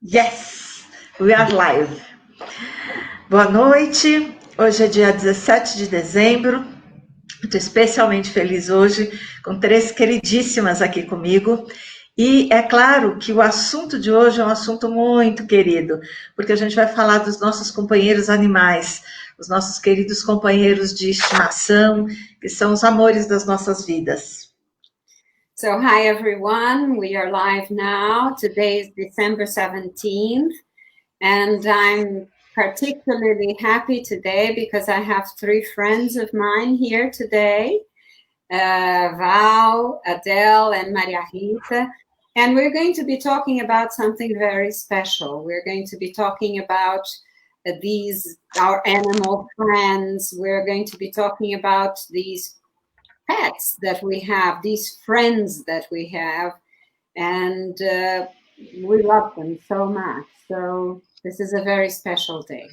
Yes, we are live. Boa noite, hoje é dia 17 de dezembro, estou especialmente feliz hoje com três queridíssimas aqui comigo. E é claro que o assunto de hoje é um assunto muito querido, porque a gente vai falar dos nossos companheiros animais, os nossos queridos companheiros de estimação, que são os amores das nossas vidas. So, hi everyone, we are live now. Today is December 17th, and I'm particularly happy today because I have three friends of mine here today, Val, Adele, and Maria Rita, and we're going to be talking about something very special. We're going to be talking about our animal friends. We're going to be talking about these pets that we have, these friends that we have, and we love them so much. So this is a very special day.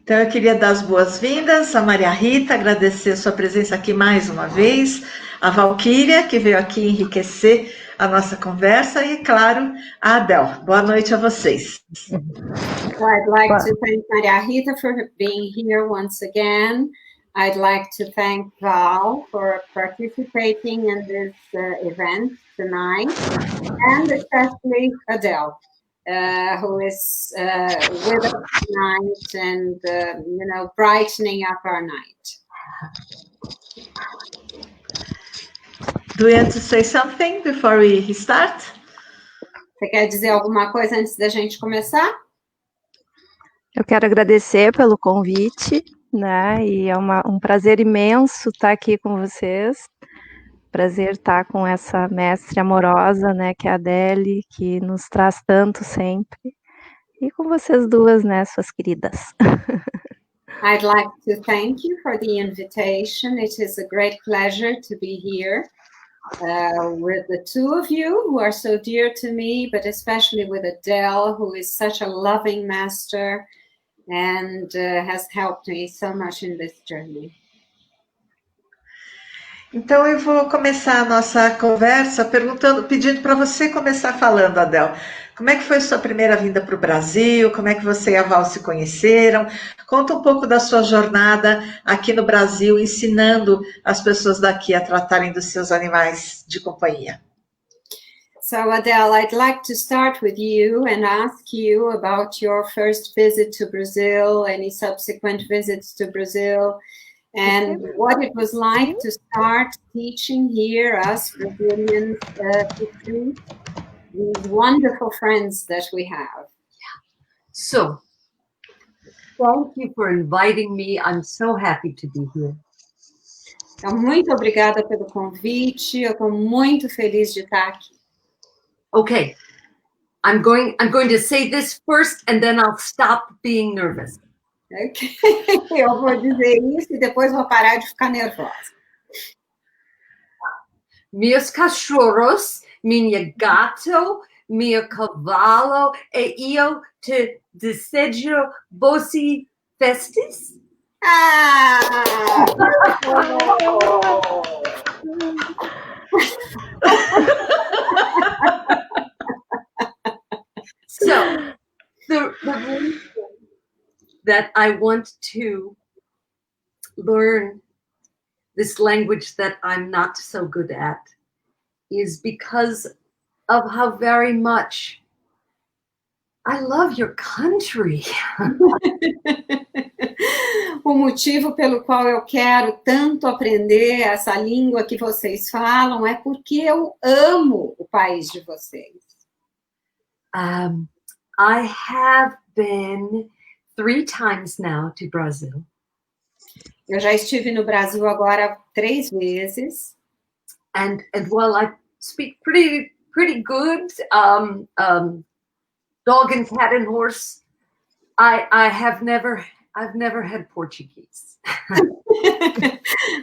Então, eu queria dar as boas-vindas a Maria Rita, agradecer sua presença aqui mais uma vez, a Valquíria, que veio aqui enriquecer a nossa conversa, e, claro, a Adele. Boa noite a vocês. So I'd like to thank Maria Rita for being here once again. I'd like to thank Val for participating in this event tonight, and especially Adele, who is with us tonight and, brightening up our night. Do you want to say something before we start? Você quer dizer alguma coisa antes da gente começar? Eu quero agradecer pelo convite, né? E é um prazer imenso estar aqui com vocês. Prazer estar com essa mestre amorosa, né? Que é a Adele, que nos traz tanto sempre. E com vocês duas, né? Suas queridas. I'd like to thank you for the invitation. It is a great pleasure to be here with the two of you who are so dear to me, but especially with Adele, who is such a loving master and has helped me so much in this journey. Então, eu vou começar a nossa conversa pedindo para você começar falando, Adele. Como é que foi sua primeira vinda para o Brasil? Como é que você e a Val se conheceram? Conta um pouco da sua jornada aqui no Brasil, ensinando as pessoas daqui a tratarem dos seus animais de companhia. So, Adele, I'd like to start with you and ask you about your first visit to Brazil, any subsequent visits to Brazil, and what it was like to start teaching here, us Brazilians, to treat these wonderful friends that we have. So, thank you for inviting me. I'm so happy to be here. Então, muito obrigada pelo convite. Eu estou muito feliz de estar aqui. Okay, I'm going to say this first, and then I'll stop being nervous. Ok, eu vou dizer isso e depois vou parar de ficar nervosa. Meus cachorros, minha gato, meu cavalo, e eu te desejo boas festas. Ah! So, the reason that I want to learn this language that I'm not so good at is because of how very much I love your country. O motivo pelo qual eu quero tanto aprender essa língua que vocês falam é porque eu amo o país de vocês. I have been 3 times now to Brazil. Eu já estive no Brasil agora 3 vezes. And while I speak pretty good, dog and cat and horse, I've never had Portuguese.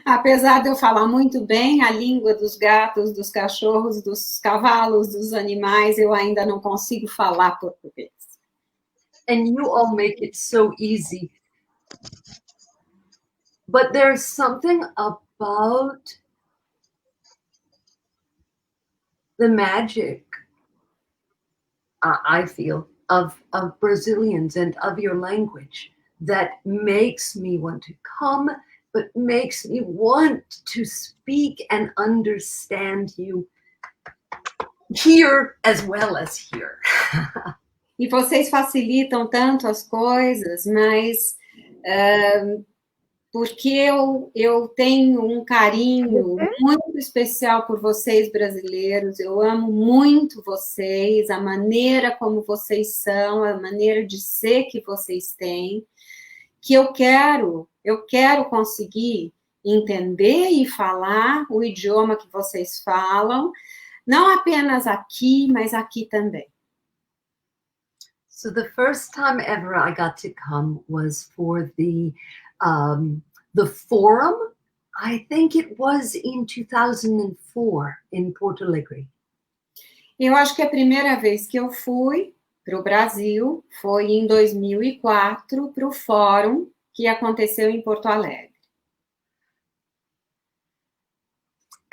Apesar de eu falar muito bem a língua dos gatos, dos cachorros, dos cavalos, dos animais, eu ainda não consigo falar português. And you all make it so easy. But there's something about the magic I feel, of Brazilians and of your language that makes me want to come, but makes me want to speak and understand you here as well as here. E vocês facilitam tanto as coisas, mas porque eu tenho um carinho muito especial por vocês brasileiros, eu amo muito vocês, a maneira como vocês são, a maneira de ser que vocês têm, que eu quero conseguir entender e falar o idioma que vocês falam, não apenas aqui, mas aqui também. So the first time ever I got to come was for the forum. I think it was in 2004 in Porto Alegre. Eu acho que a primeira vez que eu fui para o Brasil foi em 2004 para o fórum que aconteceu em Porto Alegre.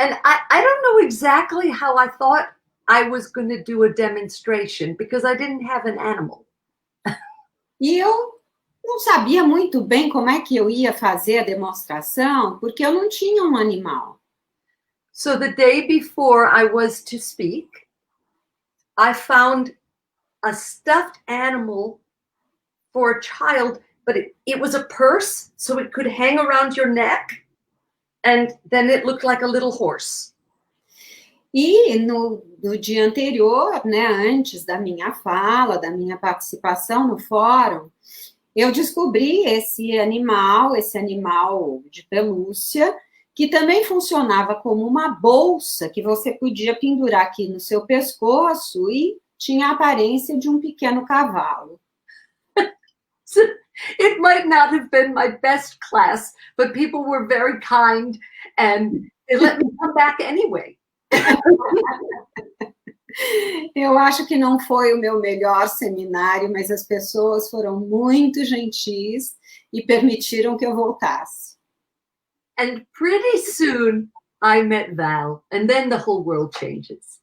And I don't know exactly how I thought I was going to do a demonstration because I didn't have an animal. E eu não sabia muito bem como é que eu ia fazer a demonstração, porque eu não tinha um animal. So the day before I was to speak, I found a stuffed animal for a child, but it was a purse, so it could hang around your neck, and then it looked like a little horse. E no dia anterior, né, antes da minha fala, da minha participação no fórum, eu descobri esse animal de pelúcia, que também funcionava como uma bolsa que você podia pendurar aqui no seu pescoço e tinha a aparência de um pequeno cavalo. So it might not have been my best class, but people were very kind and they let me come back anyway. Eu acho que não foi o meu melhor seminário, mas as pessoas foram muito gentis e permitiram que eu voltasse. And pretty soon I met Val, and then the whole world changes.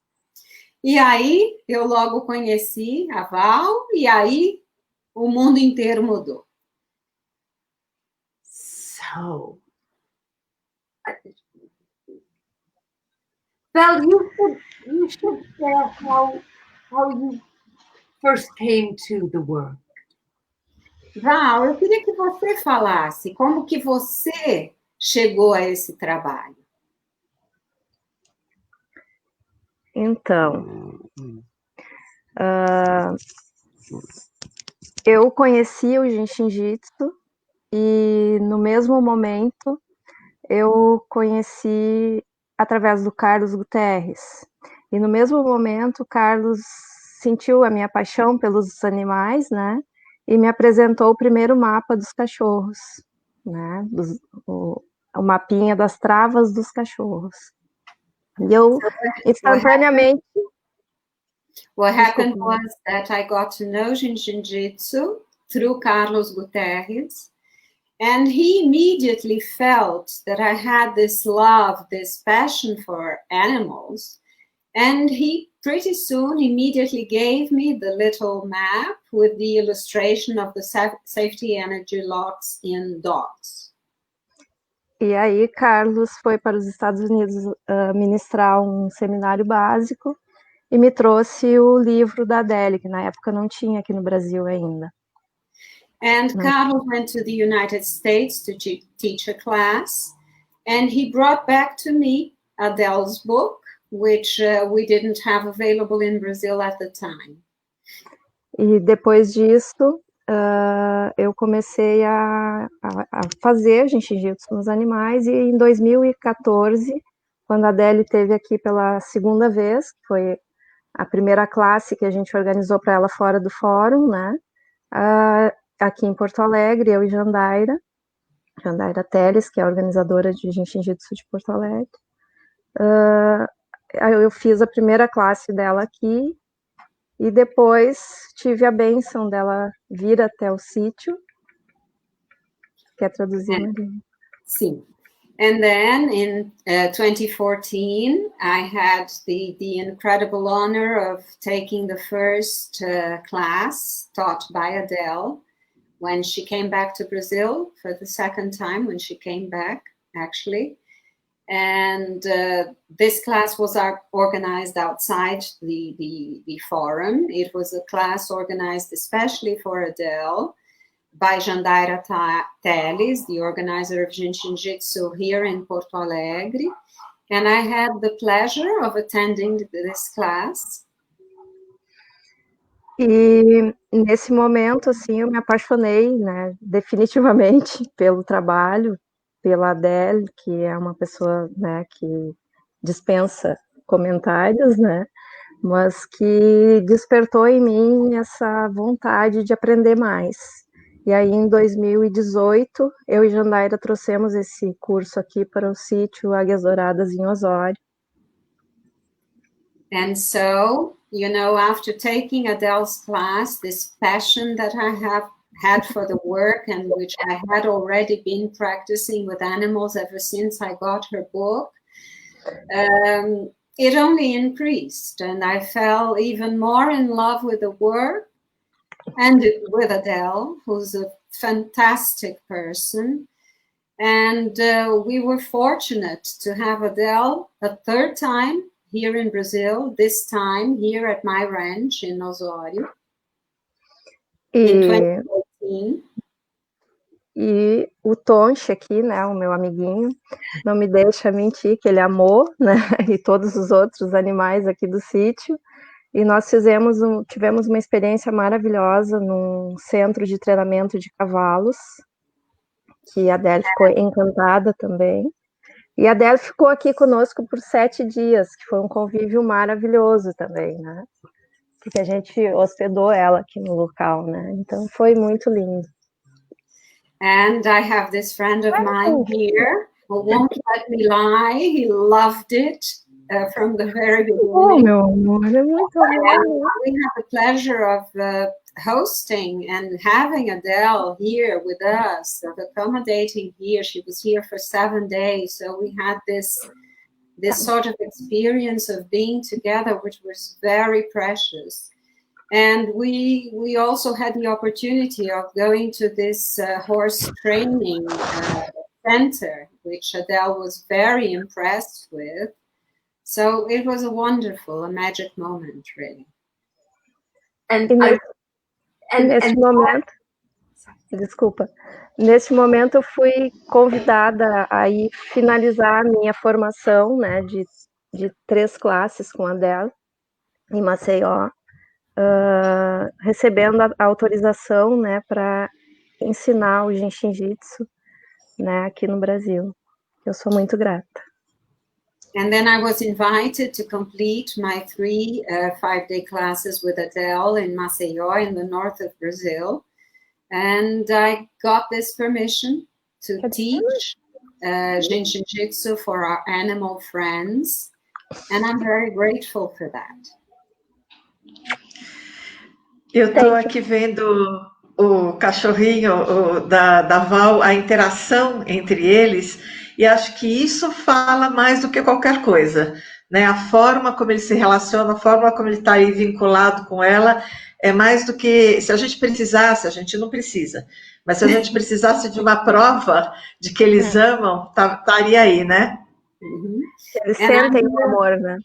E aí eu logo conheci a Val, e aí o mundo inteiro mudou. So, Val, you should share how you first came to the work. Val, eu queria que você falasse como que você chegou a esse trabalho. Então, eu conheci o Jinshin Jitsu e no mesmo momento eu conheci através do Carlos Guterres. E no mesmo momento o Carlos sentiu a minha paixão pelos animais, né? E me apresentou o primeiro mapa dos cachorros, né? O mapinha das travas dos cachorros. E eu instantaneamente... What happened was that I got to know Jinshin Jitsu through Carlos Guterres, and he immediately felt that I had this love, this passion for animals, and he pretty soon immediately gave me the little map with the illustration of the safety energy locks in dogs. E aí Carlos foi para os Estados Unidos ministrar um seminário básico e me trouxe o livro da Adele, que na época não tinha aqui no Brasil ainda. And Carlos went to the United States to teach a class, and he brought back to me Adele's book, which we didn't have available in Brazil at the time. E depois disso, eu comecei a fazer Jinshin Jitsu nos animais, e em 2014, quando a Adele esteve aqui pela segunda vez, foi a primeira classe que a gente organizou para ela fora do fórum, né? Aqui em Porto Alegre, eu e Jandaira Teles, que é a organizadora de Jinshin Jitsu de Porto Alegre. Eu fiz a primeira classe dela aqui, e depois tive a bênção dela vir até o sítio. Quer traduzir, Maria? Sim. And then in 2014, I had the incredible honor of taking the first class taught by Adele when she came back to Brazil for the second time, when she came back, actually. And this class was organized outside the forum. It was a class organized especially for Adele by Jandaira Teles, the organizer of Jinshin Jitsu here in Porto Alegre. And I had the pleasure of attending this class. E nesse momento, assim, eu me apaixonei, né, definitivamente pelo trabalho, pela Adele, que é uma pessoa, né, que dispensa comentários, né, mas que despertou em mim essa vontade de aprender mais. E aí, em 2018, eu e Jandaira trouxemos esse curso aqui para o sítio Águias Douradas, em Osório. And so, you know, after taking Adele's class, this passion that I have had for the work, and which I had already been practicing with animals ever since I got her book, it only increased, and I fell even more in love with the work and with Adele, who's a fantastic person. And we were fortunate to have Adele a third time here in Brazil, this time here at my ranch in Osório, in 2018. E o Tonche aqui, né, o meu amiguinho, não me deixa mentir que ele amou, né, e todos os outros animais aqui do sítio. E nós tivemos uma experiência maravilhosa num centro de treinamento de cavalos, que a Adele ficou encantada também. E a Adele ficou aqui conosco por 7 dias, que foi um convívio maravilhoso também, né? Porque a gente hospedou ela aqui no local, né? Então foi muito lindo. And I have this friend of mine here who won't let me lie. He loved it from the very beginning. Oh, meu amor, é muito bom. We had the pleasure of hosting and having Adele here with us, of accommodating here. She was here for 7 days, so we had this sort of experience of being together, which was very precious. And we also had the opportunity of going to this horse training center, which Adele was very impressed with. So it was a magic moment, really. Nesse momento eu fui convidada a ir finalizar a minha formação, né, de 3 classes com a Adele em Maceió, recebendo a autorização, né, para ensinar o Jinshin Jitsu, né, aqui no Brasil. Eu sou muito grata. And then I was invited to complete my 3 5-day classes with Adele in Maceió, in the north of Brazil. And I got this permission to teach Jinshin Jitsu for our animal friends. And I'm very grateful for that. Eu estou aqui vendo o cachorrinho da Val, a interação entre eles, e acho que isso fala mais do que qualquer coisa, né? A forma como ele se relaciona, a forma como ele está aí vinculado com ela, é mais do que, se a gente precisasse, a gente não precisa, mas se a gente precisasse de uma prova de que eles amam, estaria aí, né? Eles sentem o amor, né?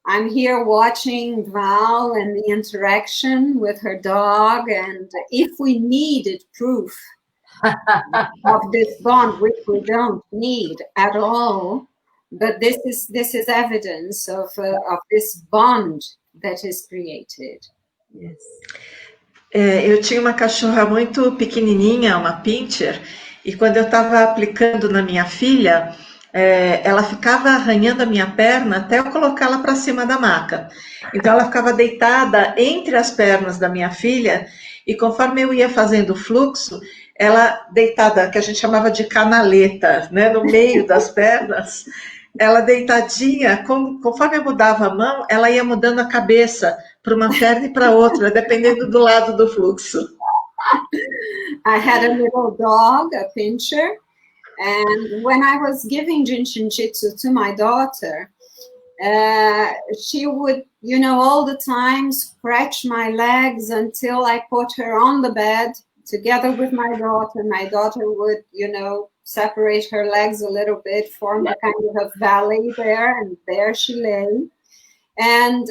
I'm here watching Val and the interaction with her dog, and if we needed proof of this bond, which we don't need at all, but this is evidence of this bond that is created. Yes. Eu tinha uma cachorra muito pequenininha, uma pincher, e quando eu estava aplicando na minha filha, ela ficava arranhando a minha perna até eu colocá-la para cima da maca. Então ela ficava deitada entre as pernas da minha filha, e conforme eu ia fazendo o fluxo, ela deitada, que a gente chamava de canaleta, né, no meio das pernas, ela deitadinha, conforme eu mudava a mão, ela ia mudando a cabeça para uma perna e para outra, dependendo do lado do fluxo. I had a little dog, a pincher, And when I was giving Jinshin Jitsu to my daughter, she would, all the time scratch my legs until I put her on the bed together with my daughter. My daughter would, separate her legs a little bit, form a kind of a valley there, and there she lay. And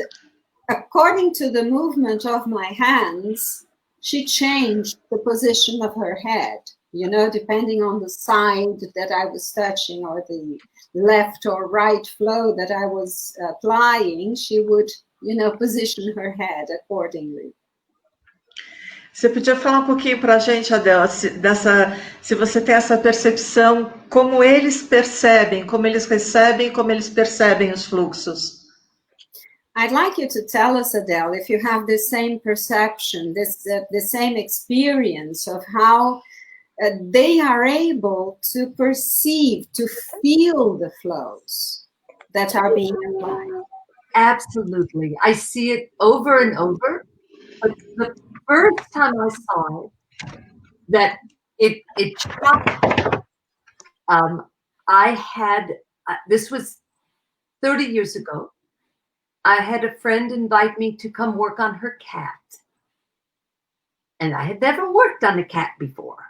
according to the movement of my hands, she changed the position of her head, depending on the side that I was touching or the left or right flow that I was applying, she would, position her head accordingly. Você podia falar um pouquinho para a gente, Adele, se você tem essa percepção, como eles percebem, como eles recebem, como eles percebem os fluxos? I'd like you to tell us, Adele, if you have the same perception, the same experience of how they are able to perceive, to feel the flows that are being applied. Absolutely. I see it over and over. But the first time I saw it, that it shocked me. I had, this was 30 years ago. I had a friend invite me to come work on her cat. And I had never worked on a cat before.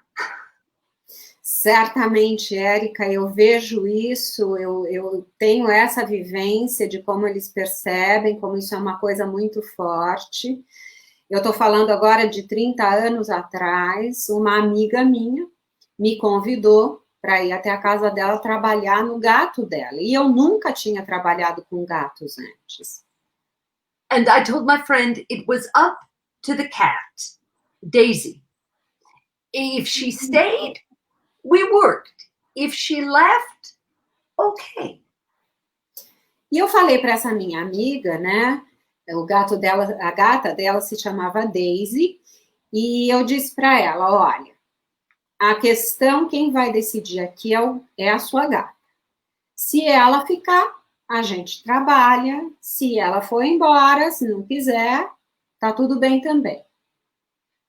Certamente, Érica, eu vejo isso, eu tenho essa vivência de como eles percebem, como isso é uma coisa muito forte. Eu estou falando agora de 30 anos atrás, uma amiga minha me convidou para ir até a casa dela trabalhar no gato dela. E eu nunca tinha trabalhado com gatos antes. And I told my friend it was up to the cat, Daisy. If she stayed, we worked. If she left, okay. E eu falei para essa minha amiga, né? O gato dela, a gata dela se chamava Daisy, e eu disse para ela, olha, a questão, quem vai decidir aqui é a sua gata. Se ela ficar, a gente trabalha. Se ela for embora, se não quiser, tá tudo bem também.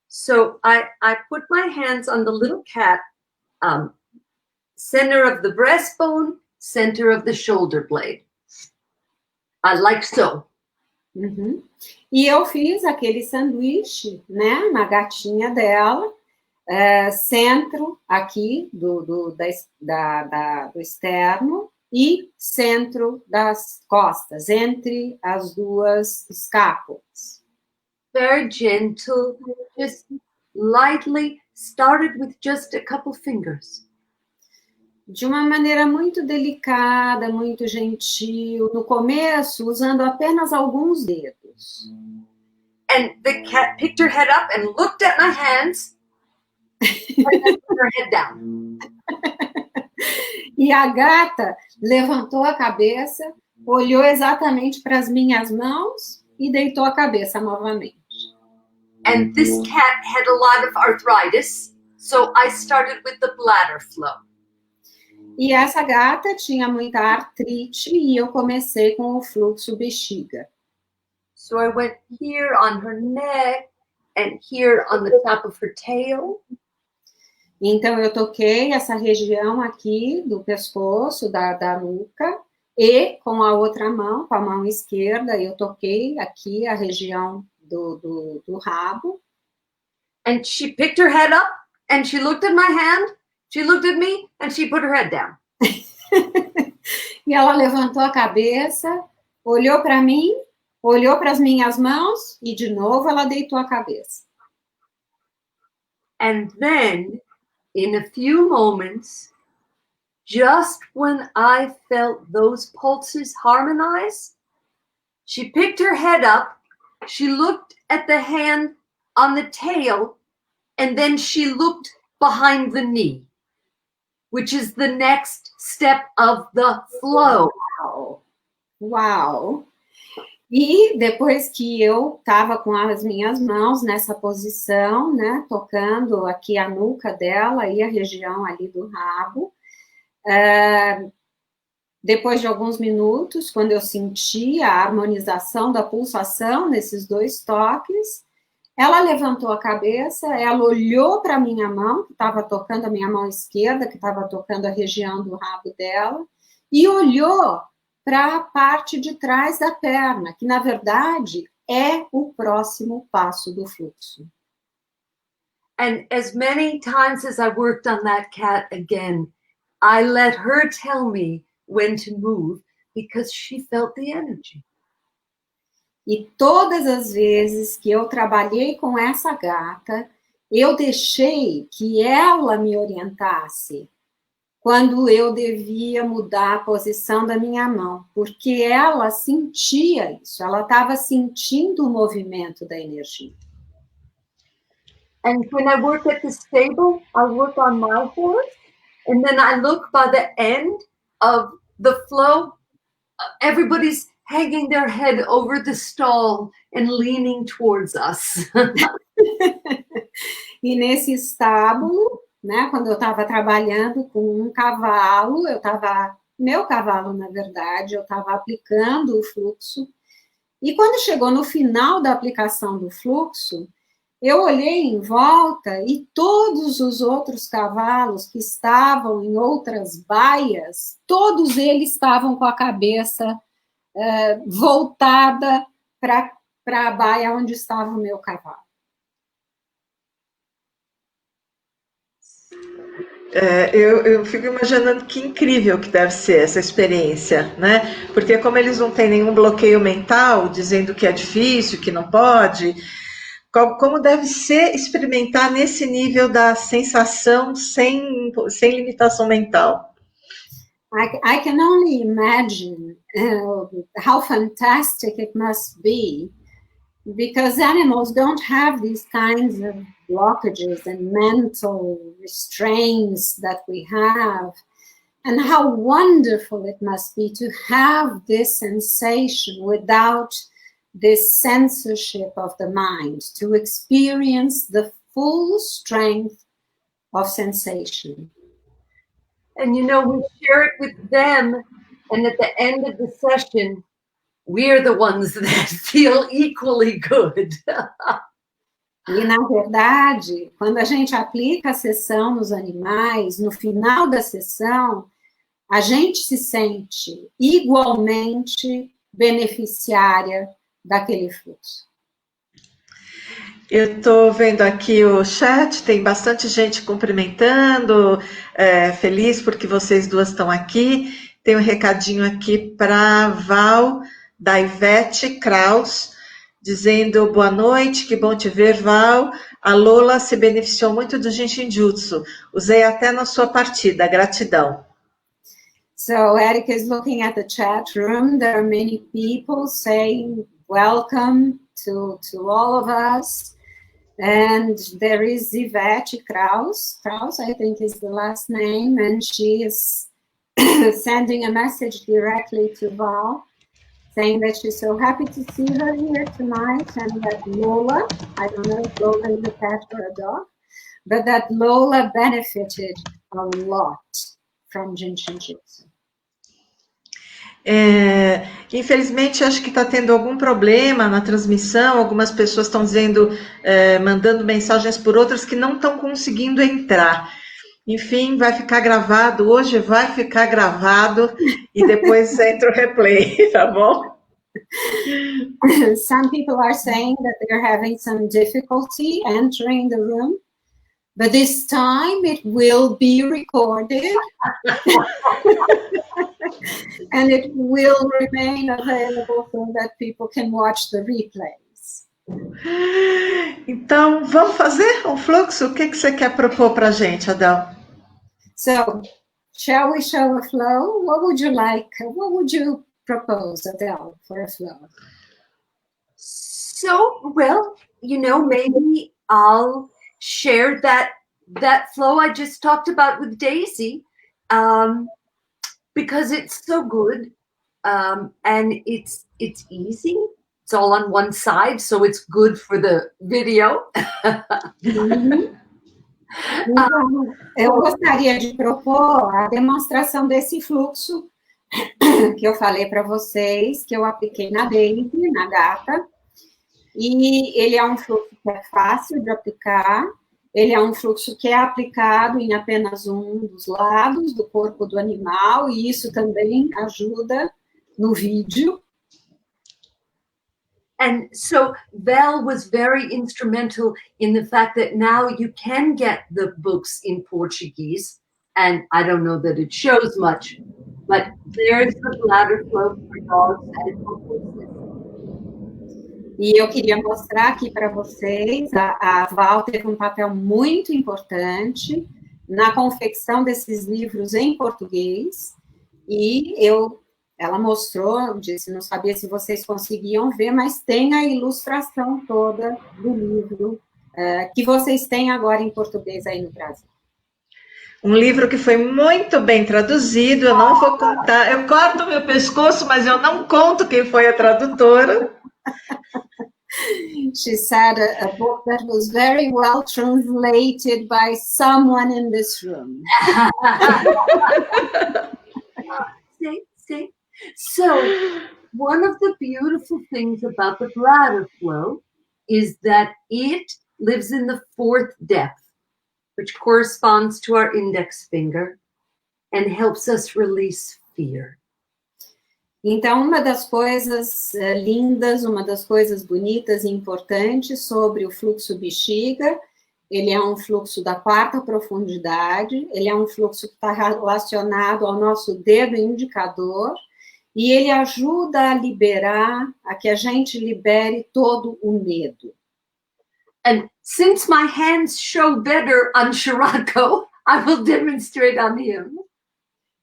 So I put my hands on the little cat, center of the breastbone, center of the shoulder blade. Like so. Uhum. E eu fiz aquele sanduíche, né, na gatinha dela, centro aqui do externo e centro das costas, entre as duas escápulas. Very gentle, just lightly, started with just a couple fingers. De uma maneira muito delicada, muito gentil, no começo, usando apenas alguns dedos. And the cat picked her head up and looked at my hands, and then put her head down. E a gata levantou a cabeça, olhou exatamente para as minhas mãos e deitou a cabeça novamente. And this cat had a lot of arthritis, so I started with the bladder flow. E essa gata tinha muita artrite e eu comecei com o fluxo bexiga. So I went here on her neck and here on the top of her tail. Então eu toquei essa região aqui do pescoço, da nuca, e com a outra mão, com a mão esquerda, eu toquei aqui a região do rabo. And she picked her head up and she looked at my hand. She looked at me and she put her head down. E ela levantou a cabeça, olhou para mim, olhou para as minhas mãos e de novo ela deitou a cabeça. And then, in a few moments, just when I felt those pulses harmonize, she picked her head up, she looked at the hand on the tail, and then she looked behind the knee, which is the next step of the flow. Uau! E depois que eu estava com as minhas mãos nessa posição, né, tocando aqui a nuca dela e a região ali do rabo, depois de alguns minutos, quando eu senti a harmonização da pulsação nesses dois toques, Ela levantou a cabeça, ela olhou para a minha mão, que estava tocando a minha mão esquerda, que estava tocando a região do rabo dela, e olhou para a parte de trás da perna, que na verdade é o próximo passo do fluxo. And as many times as I worked on that cat again, I let her tell me when to move because she felt the energy. E todas as vezes que eu trabalhei com essa gata, eu deixei que ela me orientasse quando eu devia mudar a posição da minha mão, porque ela sentia isso, ela estava sentindo o movimento da energia. And when I work at the stable, I work on my horse, and then I look by the end of the flow, everybody's hanging their head over the stall and leaning towards us. E nesse estábulo, né, quando eu estava trabalhando com um cavalo, meu cavalo, na verdade, eu estava aplicando o fluxo, e quando chegou no final da aplicação do fluxo, eu olhei em volta e todos os outros cavalos que estavam em outras baias, todos eles estavam com a cabeça voltada para a baia onde estava o meu cavalo. Eu fico imaginando que incrível que deve ser essa experiência, né? Porque como eles não têm nenhum bloqueio mental, dizendo que é difícil, que não pode, como deve ser experimentar nesse nível da sensação sem limitação mental? I can only imagine how fantastic it must be, because animals don't have these kinds of blockages and mental restraints that we have, and how wonderful it must be to have this sensation without this censorship of the mind, to experience the full strength of sensation. And we share it with them, and at the end of the session, we're the ones that feel equally good. E, na verdade, quando a gente aplica a sessão nos animais, no final da sessão, a gente se sente igualmente beneficiária daquele fluxo. Eu estou vendo aqui o chat, tem bastante gente cumprimentando, feliz porque vocês duas estão aqui. Tem um recadinho aqui para Val, da Ivete Kraus, dizendo boa noite, que bom te ver, Val. A Lola se beneficiou muito do Jinshin Jutsu, usei até na sua partida, gratidão. So Eric is looking at the chat room. There are many people saying welcome to all of us. And there is Yvette Kraus, I think is the last name, and she is sending a message directly to Val, saying that she's so happy to see her here tonight, and that Lola, I don't know if Lola is a cat or a dog, but that Lola benefited a lot from Jinshin Jutsu. Infelizmente, acho que está tendo algum problema na transmissão, algumas pessoas estão dizendo, mandando mensagens por outras que não estão conseguindo entrar. Enfim, vai ficar gravado, hoje vai ficar gravado e depois entra o replay, tá bom? Some people are saying that they're having some difficulty entering the room, but this time it will be recorded. And it will remain available so that people can watch the replays. Então, vamos fazer um fluxo? O que você quer propor para a gente, Adele? So, shall we show a flow? What would you like? What would you propose, Adele, for a flow? So, well, maybe I'll share that flow I just talked about with Daisy. Because it's so good, and it's easy. It's all on one side, so it's good for the video. Então, eu gostaria de propor a demonstração desse fluxo que eu falei para vocês, que eu apliquei na Daisy, na gata. E ele é um fluxo que é fácil de aplicar, ele é um fluxo que é aplicado em apenas um dos lados do corpo do animal, e isso também ajuda no vídeo. And so Val was very instrumental in the fact that now you can get the books in Portuguese. And I don't know that it shows much, but there's the bladder flow for dogs and for horses. E eu queria mostrar aqui para vocês, a Val teve um papel muito importante na confecção desses livros em português, e ela mostrou, disse, não sabia se vocês conseguiam ver, mas tem a ilustração toda do livro que vocês têm agora em português aí no Brasil. Um livro que foi muito bem traduzido, eu não vou contar, eu corto meu pescoço, mas eu não conto quem foi a tradutora. She said a book that was very well translated by someone in this room. See? So, one of the beautiful things about the bladder flow is that it lives in the fourth depth, which corresponds to our index finger and helps us release fear. Então, uma das coisas lindas, uma das coisas bonitas e importantes sobre o fluxo bexiga, ele é um fluxo da quarta profundidade, ele é um fluxo que está relacionado ao nosso dedo indicador, e ele ajuda a liberar, a que a gente libere todo o medo. And since my hands show better on Shirako, I will demonstrate on him.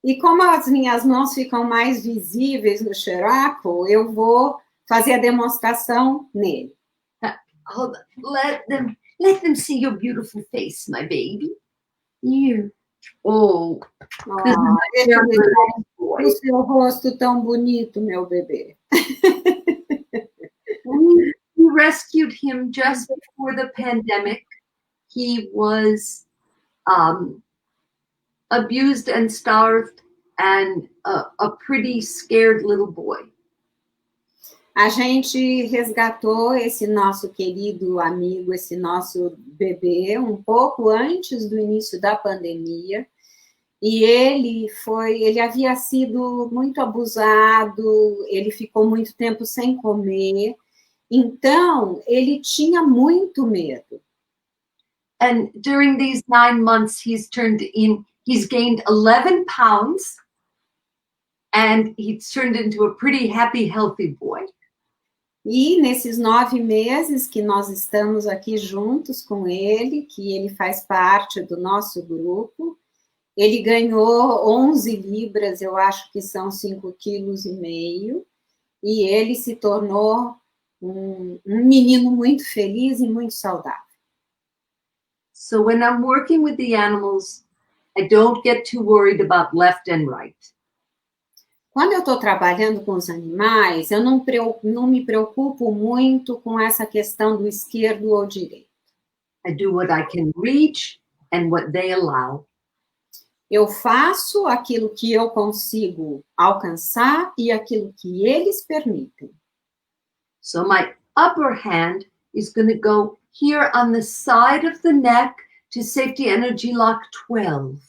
E como as minhas mãos ficam mais visíveis no Shirako, eu vou fazer a demonstração nele. Hold on. Let them see your beautiful face, my baby. You. Oh. O seu rosto tão bonito, meu bebê. We rescued him just before the pandemic. He was abused and starved and a pretty scared little boy. A gente resgatou esse nosso querido amigo, esse nosso bebê, um pouco antes do início da pandemia, e ele havia sido muito abusado, ele ficou muito tempo sem comer, então ele tinha muito medo. And during these 9 months, he's gained 11 pounds, and he's turned into a pretty happy, healthy boy. E nesses 9 meses que nós estamos aqui juntos com ele, que ele faz parte do nosso grupo, ele ganhou 11 libras, eu acho que são 5,5 quilos, e ele se tornou um menino muito feliz e muito saudável. So when I'm working with the animals, I don't get too worried about left and right. Quando eu estou trabalhando com os animais, eu não me preocupo muito com essa questão do esquerdo ou direito. I do what I can reach and what they allow. Eu faço aquilo que eu consigo alcançar e aquilo que eles permitem. So my upper hand is going to go here on the side of the neck to Safety Energy Lock 12.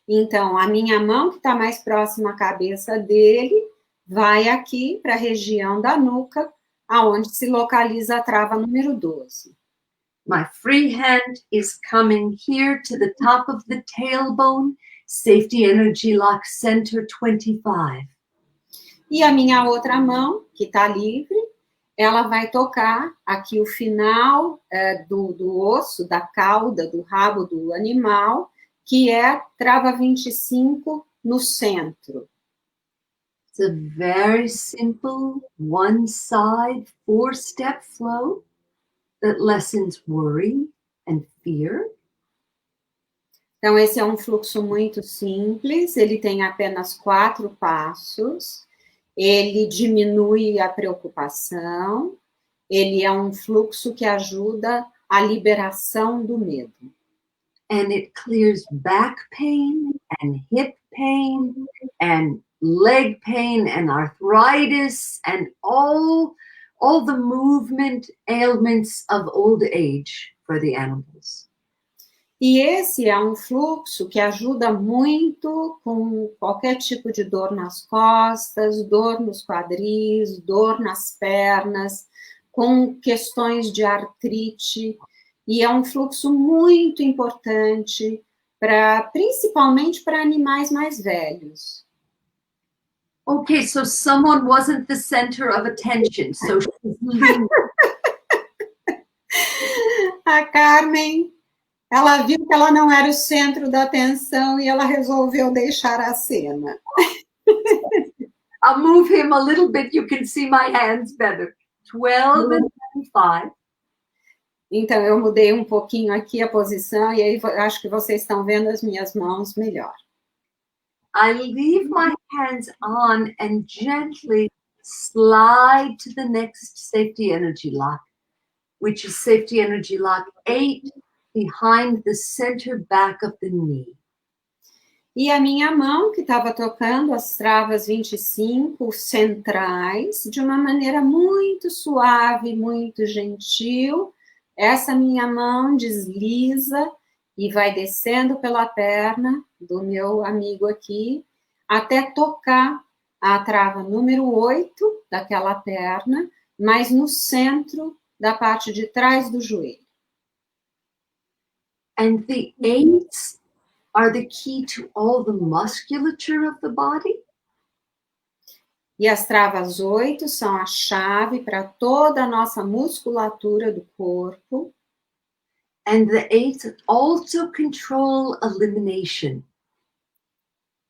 Então, a minha mão, que está mais próxima à cabeça dele, vai aqui para a região da nuca, aonde se localiza a trava número 12. My free hand is coming here to the top of the tailbone, Safety Energy Lock Center 25. E a minha outra mão, que está livre, ela vai tocar aqui o final do osso, da cauda, do rabo do animal, que é trava 25 no centro. It's a very simple, one-side, 4-step flow that lessens worry and fear. Então, esse é um fluxo muito simples, ele tem apenas 4 passos, ele diminui a preocupação, ele é um fluxo que ajuda a liberação do medo. And it clears back pain and hip pain and leg pain and arthritis and all all the movement ailments of old age for the animals. E esse é um fluxo que ajuda muito com qualquer tipo de dor nas costas, dor nos quadris, dor nas pernas, com questões de artrite. E é um fluxo muito importante, principalmente para animais mais velhos. Okay, so someone wasn't the center of attention, so she's leaving. A Carmen, ela viu que ela não era o centro da atenção e ela resolveu deixar a cena. I'll move him a little bit, you can see my hands better. 12 and 25. Então, eu mudei um pouquinho aqui a posição e aí acho que vocês estão vendo as minhas mãos melhor. I leave my hands on and gently slide to the next safety energy lock, which is safety energy lock 8 behind the center back of the knee. E a minha mão, que estava tocando as travas 25 centrais, de uma maneira muito suave, muito gentil, essa minha mão desliza e vai descendo pela perna do meu amigo aqui, até tocar a trava número 8 daquela perna, mas no centro da parte de trás do joelho. And the 8s are the key to all the musculature of the body. E as travas 8 são a chave para toda a nossa musculatura do corpo. And the 8s also control elimination.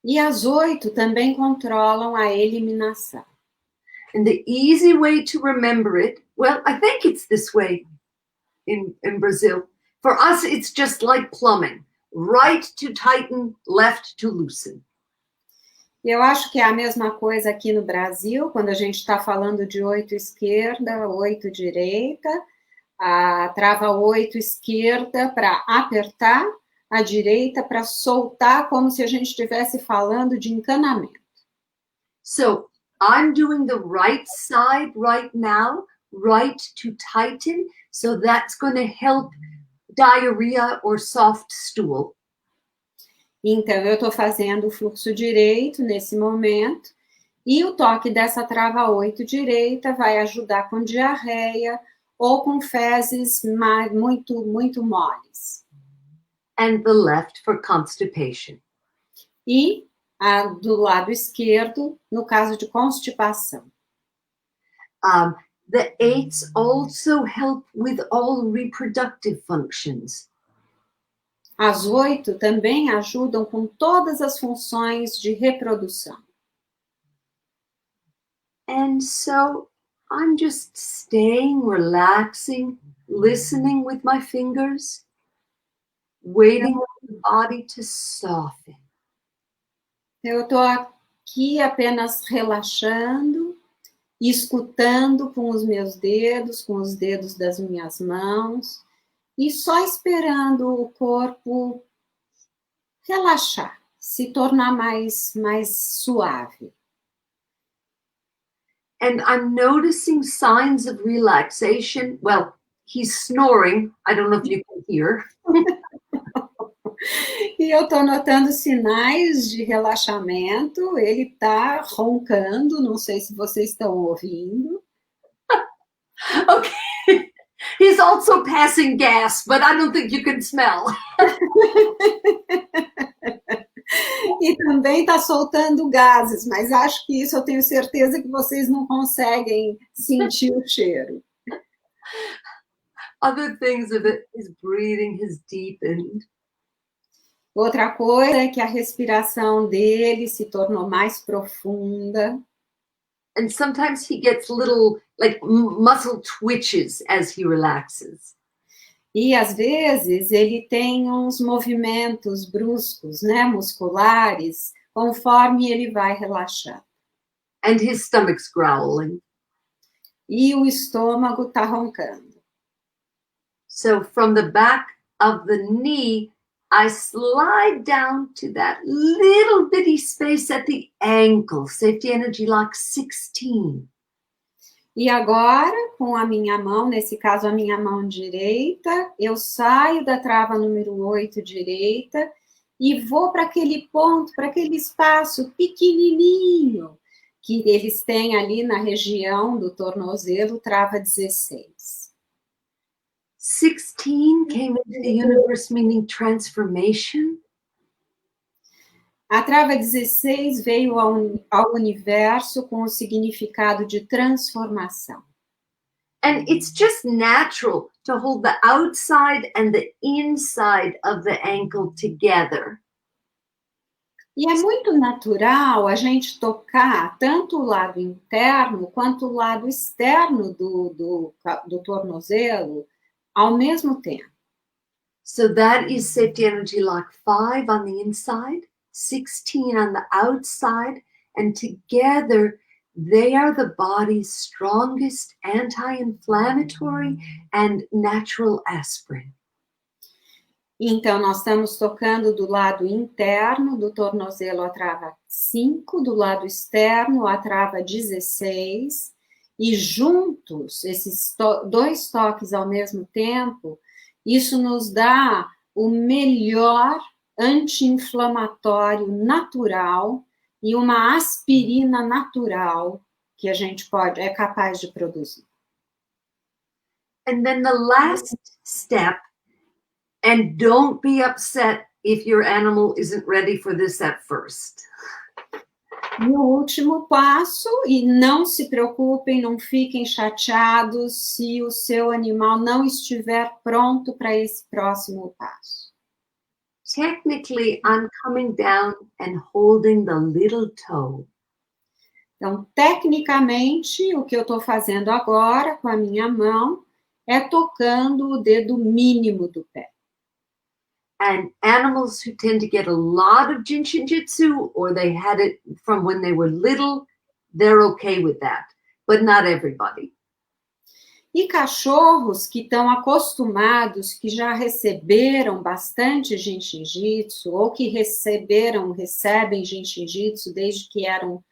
E as 8 também controlam a eliminação. And the easy way to remember it, well, I think it's this way in Brazil. For us, it's just like plumbing. Right to tighten, left to loosen. Eu acho que é a mesma coisa aqui no Brasil, quando a gente está falando de 8 esquerda, 8 direita, a trava 8 esquerda para apertar, a direita para soltar, como se a gente estivesse falando de encanamento. So I'm doing the right side right now, right to tighten, so that's going to help diarrhea or soft stool. Então, eu estou fazendo o fluxo direito nesse momento, e o toque dessa trava 8 direita vai ajudar com diarreia ou com fezes muito, muito moles. And the left for constipation. E do lado esquerdo, no caso de constipação. The 8s also help with all reproductive functions. As 8 também ajudam com todas as funções de reprodução. And so I'm just staying, relaxing, listening with my fingers, waiting for the body to soften. Eu estou aqui apenas relaxando, escutando com os meus dedos, com os dedos das minhas mãos, e só esperando o corpo relaxar, se tornar mais suave. And I'm noticing signs of relaxation. Well, he's snoring. I don't know if you can hear. E eu estou notando sinais de relaxamento, ele está roncando, não sei se vocês estão ouvindo. Okay. He's also passing gas, but I don't think you can smell. E também está soltando gases, mas acho que isso eu tenho certeza que vocês não conseguem sentir o cheiro. Other things of it, his breathing has deepened. Outra coisa é que a respiração dele se tornou mais profunda. And sometimes he gets little, like, muscle twitches as he relaxes. E, às vezes, ele tem uns movimentos bruscos, né, musculares, conforme ele vai relaxando. And his stomach's growling. E o estômago está roncando. So from the back of the knee, I slide down to that little bitty space at the ankle, safety energy lock 16. E agora, com a minha mão, nesse caso a minha mão direita, eu saio da trava número 8 direita e vou para aquele ponto, para aquele espaço pequenininho que eles têm ali na região do tornozelo, trava 16. 16 came into the universe meaning transformation. A trava 16 veio ao universo com o significado de transformação. And it's just natural to hold the outside and the inside of the ankle together. E é muito natural a gente tocar tanto o lado interno quanto o lado externo do tornozelo ao mesmo tempo. So that is safety energy lock 5 on the inside, 16 on the outside, and together they are the body's strongest anti-inflammatory and natural aspirin. Então, nós estamos tocando do lado interno do tornozelo a trava 5, do lado externo a trava 16, e juntos, esses dois toques ao mesmo tempo, isso nos dá o melhor anti-inflamatório natural e uma aspirina natural que a gente é capaz de produzir. And then the last step, and don't be upset if your animal isn't ready for this at first. E o último passo, e não se preocupem, não fiquem chateados se o seu animal não estiver pronto para esse próximo passo. Technically, I'm coming down and holding the little toe. Então, tecnicamente, o que eu estou fazendo agora com a minha mão é tocando o dedo mínimo do pé. And animals who tend to get a lot of Jinshinjutsu, or they had it from when they were little, they're okay with that, but not everybody. E cachorros que estão acostumados, que já receberam bastante Jinshinjutsu, ou que recebem Jinshinjutsu desde que eram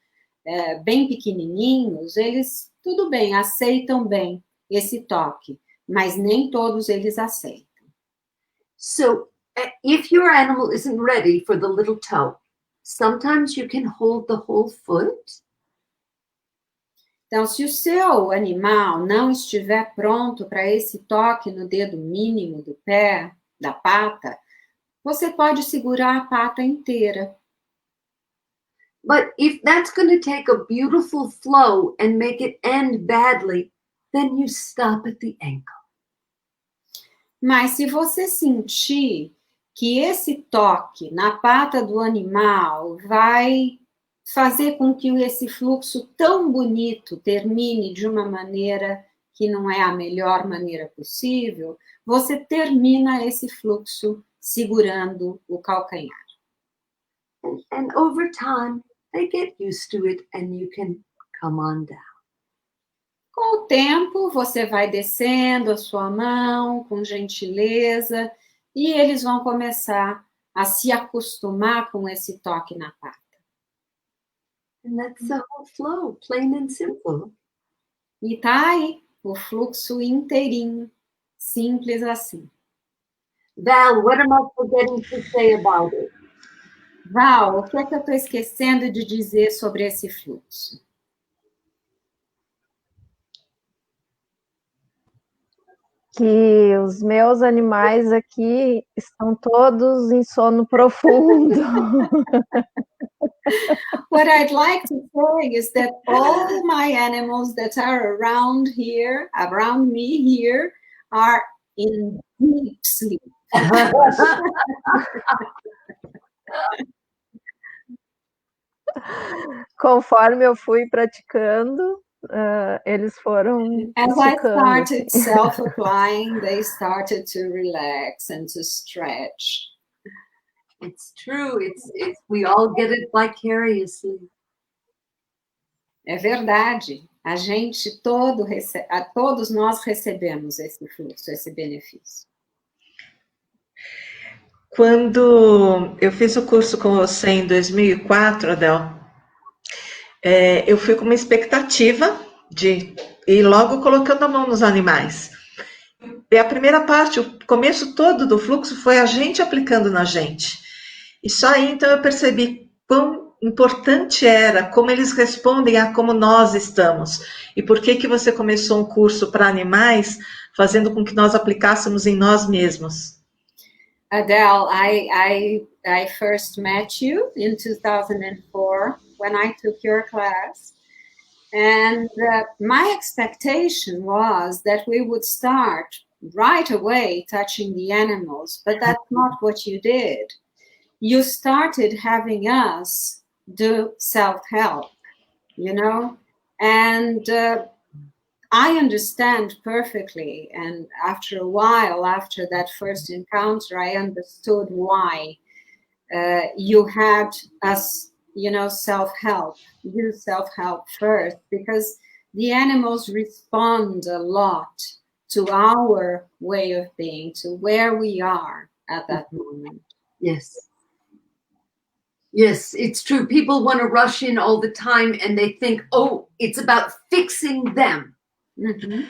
bem pequenininhos, eles, tudo bem, aceitam bem esse toque, mas nem todos eles aceitam. So, if your animal isn't ready for the little toe, sometimes you can hold the whole foot. Então, se o seu animal não estiver pronto para esse toque no dedo mínimo do pé, da pata, você pode segurar a pata inteira. But if that's going to take a beautiful flow and make it end badly, then you stop at the ankle. Mas se você sentir que esse toque na pata do animal vai fazer com que esse fluxo tão bonito termine de uma maneira que não é a melhor maneira possível, você termina esse fluxo segurando o calcanhar. And over time, they get used to it and you can come on down. Com o tempo, você vai descendo a sua mão com gentileza e eles vão começar a se acostumar com esse toque na pata. And that's the whole flow, plain and simple. E tá aí o fluxo inteirinho, simples assim. Val, what am I forgetting to say about it? Val, o que é que eu estou esquecendo de dizer sobre esse fluxo? Que os meus animais aqui estão todos em sono profundo. What I'd like to say is that all my animals that are around me here, are in deep sleep. Conforme eu fui praticando, eles foram As I esticando. started self-applying, they started to relax and to stretch. It's true. It's we all get it vicariously. É verdade. A gente todos nós recebemos esse fluxo, esse benefício. Quando eu fiz o curso com você em 2004, Adel, eu fui com uma expectativa de ir logo colocando a mão nos animais. E a primeira parte, o começo todo do fluxo foi a gente aplicando na gente. E só aí então eu percebi quão importante era como eles respondem a como nós estamos. E por que você começou um curso para animais, fazendo com que nós aplicássemos em nós mesmos? Adele, I first met you in 2004 when I took your class. And my expectation was that we would start right away touching the animals, but that's not what you did. You started having us do self-help, you know, and I understand perfectly. And after a while, after that first encounter, I understood why you had us, you know, self-help, do self-help first, because the animals respond a lot to our way of being, to where we are at that moment. Yes. Yes, it's true. People want to rush in all the time and they think, oh, it's about fixing them. Uhum.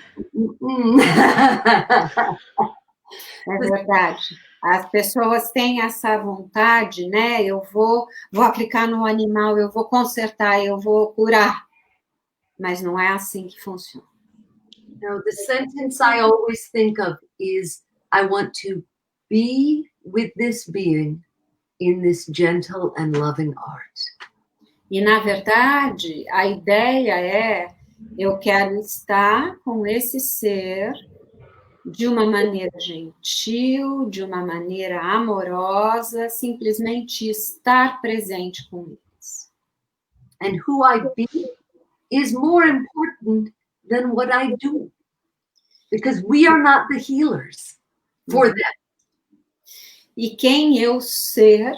É verdade. As pessoas têm essa vontade, né? Eu vou aplicar no animal, eu vou consertar, eu vou curar. Mas não é assim que funciona. No, the sentence I always think of is, I want to be with this being in this gentle and loving art. E, na verdade, a ideia é, eu quero estar com esse ser de uma maneira gentil, de uma maneira amorosa, simplesmente estar presente com eles. And who I be is more important than what I do. Because we are not the healers for them. E quem eu ser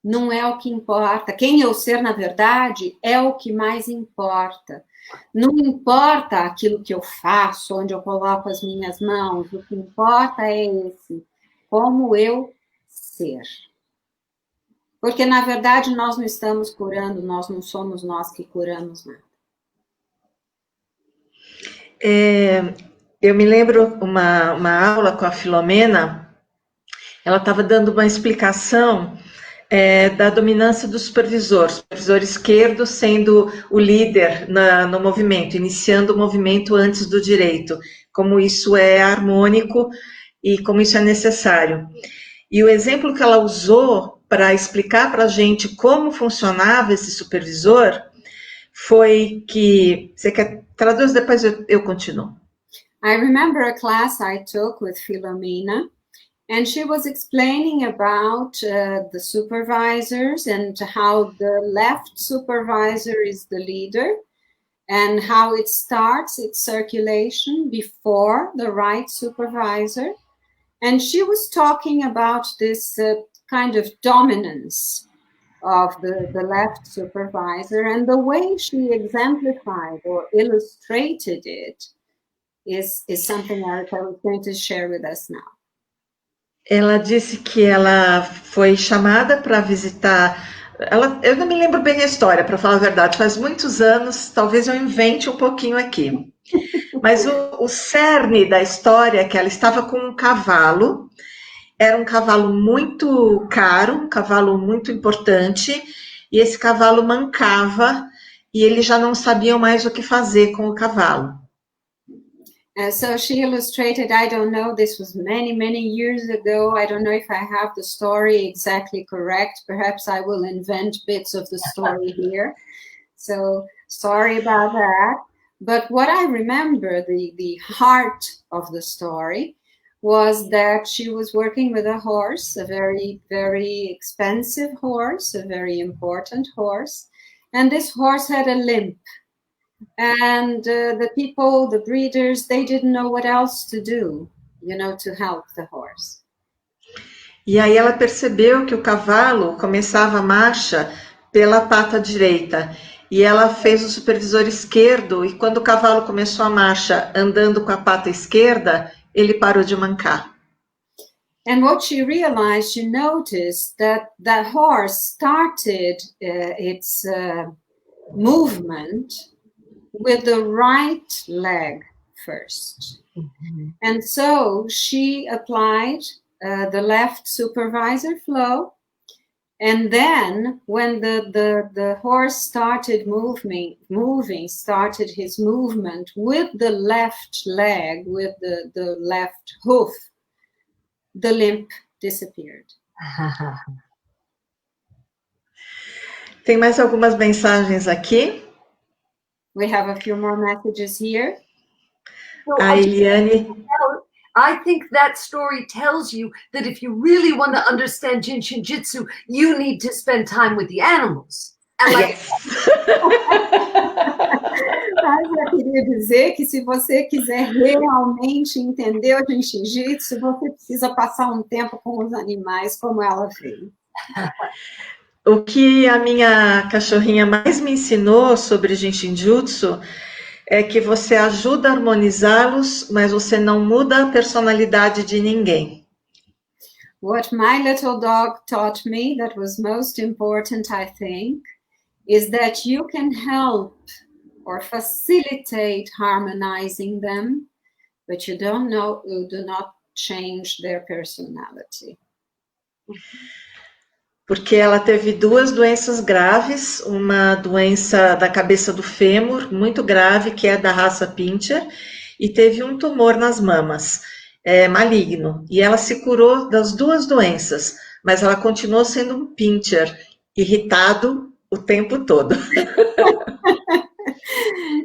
não é o que importa. Quem eu ser, na verdade, é o que mais importa. Não importa aquilo que eu faço, onde eu coloco as minhas mãos. O que importa é esse, como eu ser. Porque, na verdade, nós não estamos curando, nós não somos nós que curamos nada. Eu me lembro uma aula com a Filomena, ela estava dando uma explicação da dominância do supervisor esquerdo sendo o líder no movimento, iniciando o movimento antes do direito, como isso é harmônico e como isso é necessário. E o exemplo que ela usou para explicar para a gente como funcionava esse supervisor foi que... Você quer traduzir? Depois eu continuo. I remember a class I took with Filomena, and she was explaining about the supervisors and how the left supervisor is the leader and how it starts its circulation before the right supervisor. And she was talking about this kind of dominance of the left supervisor, and the way she exemplified or illustrated it is something Erica was going to share with us now. Ela disse que ela foi chamada para visitar... eu não me lembro bem a história, para falar a verdade, faz muitos anos, talvez eu invente um pouquinho aqui. Mas o cerne da história é que ela estava com um cavalo, era um cavalo muito caro, um cavalo muito importante, e esse cavalo mancava, e eles já não sabiam mais o que fazer com o cavalo. So she illustrated, I don't know, this was many, many years ago. I don't know if I have the story exactly correct. Perhaps I will invent bits of the story here. So sorry about that. But what I remember, the heart of the story, was that she was working with a horse, a very, very expensive horse, a very important horse. And this horse had a limp. And the people, the breeders, they didn't know what else to do, you know, to help the horse. E aí ela percebeu que o cavalo começava a marcha pela pata direita. E ela fez o supervisor esquerdo, e quando o cavalo começou a marcha andando com a pata esquerda, ele parou de mancar. And what she realized, she noticed that that horse started its movement with the right leg first. And so she applied the left supervisor flow. And then when the horse started started his movement with the left leg, with the left hoof, the limp disappeared. Tem mais algumas mensagens aqui. We have a few more messages here. A Eliane... I think that story tells you that if you really want to understand Jinshin Jitsu, you need to spend time with the animals. And like, Yes. Mas eu queria dizer que se você quiser realmente entender o Jinshin Jitsu, você precisa passar um tempo com os animais, como ela fez. O que a minha cachorrinha mais me ensinou sobre Jinshin Jutsu é que você ajuda a harmonizá-los, mas você não muda a personalidade de ninguém. What my little dog taught me that was most important, I think, is that you can help or facilitate harmonizing them, but you do not change their personality. Porque ela teve 2 doenças graves, uma doença da cabeça do fêmur, muito grave, que é da raça Pinscher, e teve um tumor nas mamas, maligno. E ela se curou das 2 doenças, mas ela continuou sendo um Pinscher, irritado o tempo todo.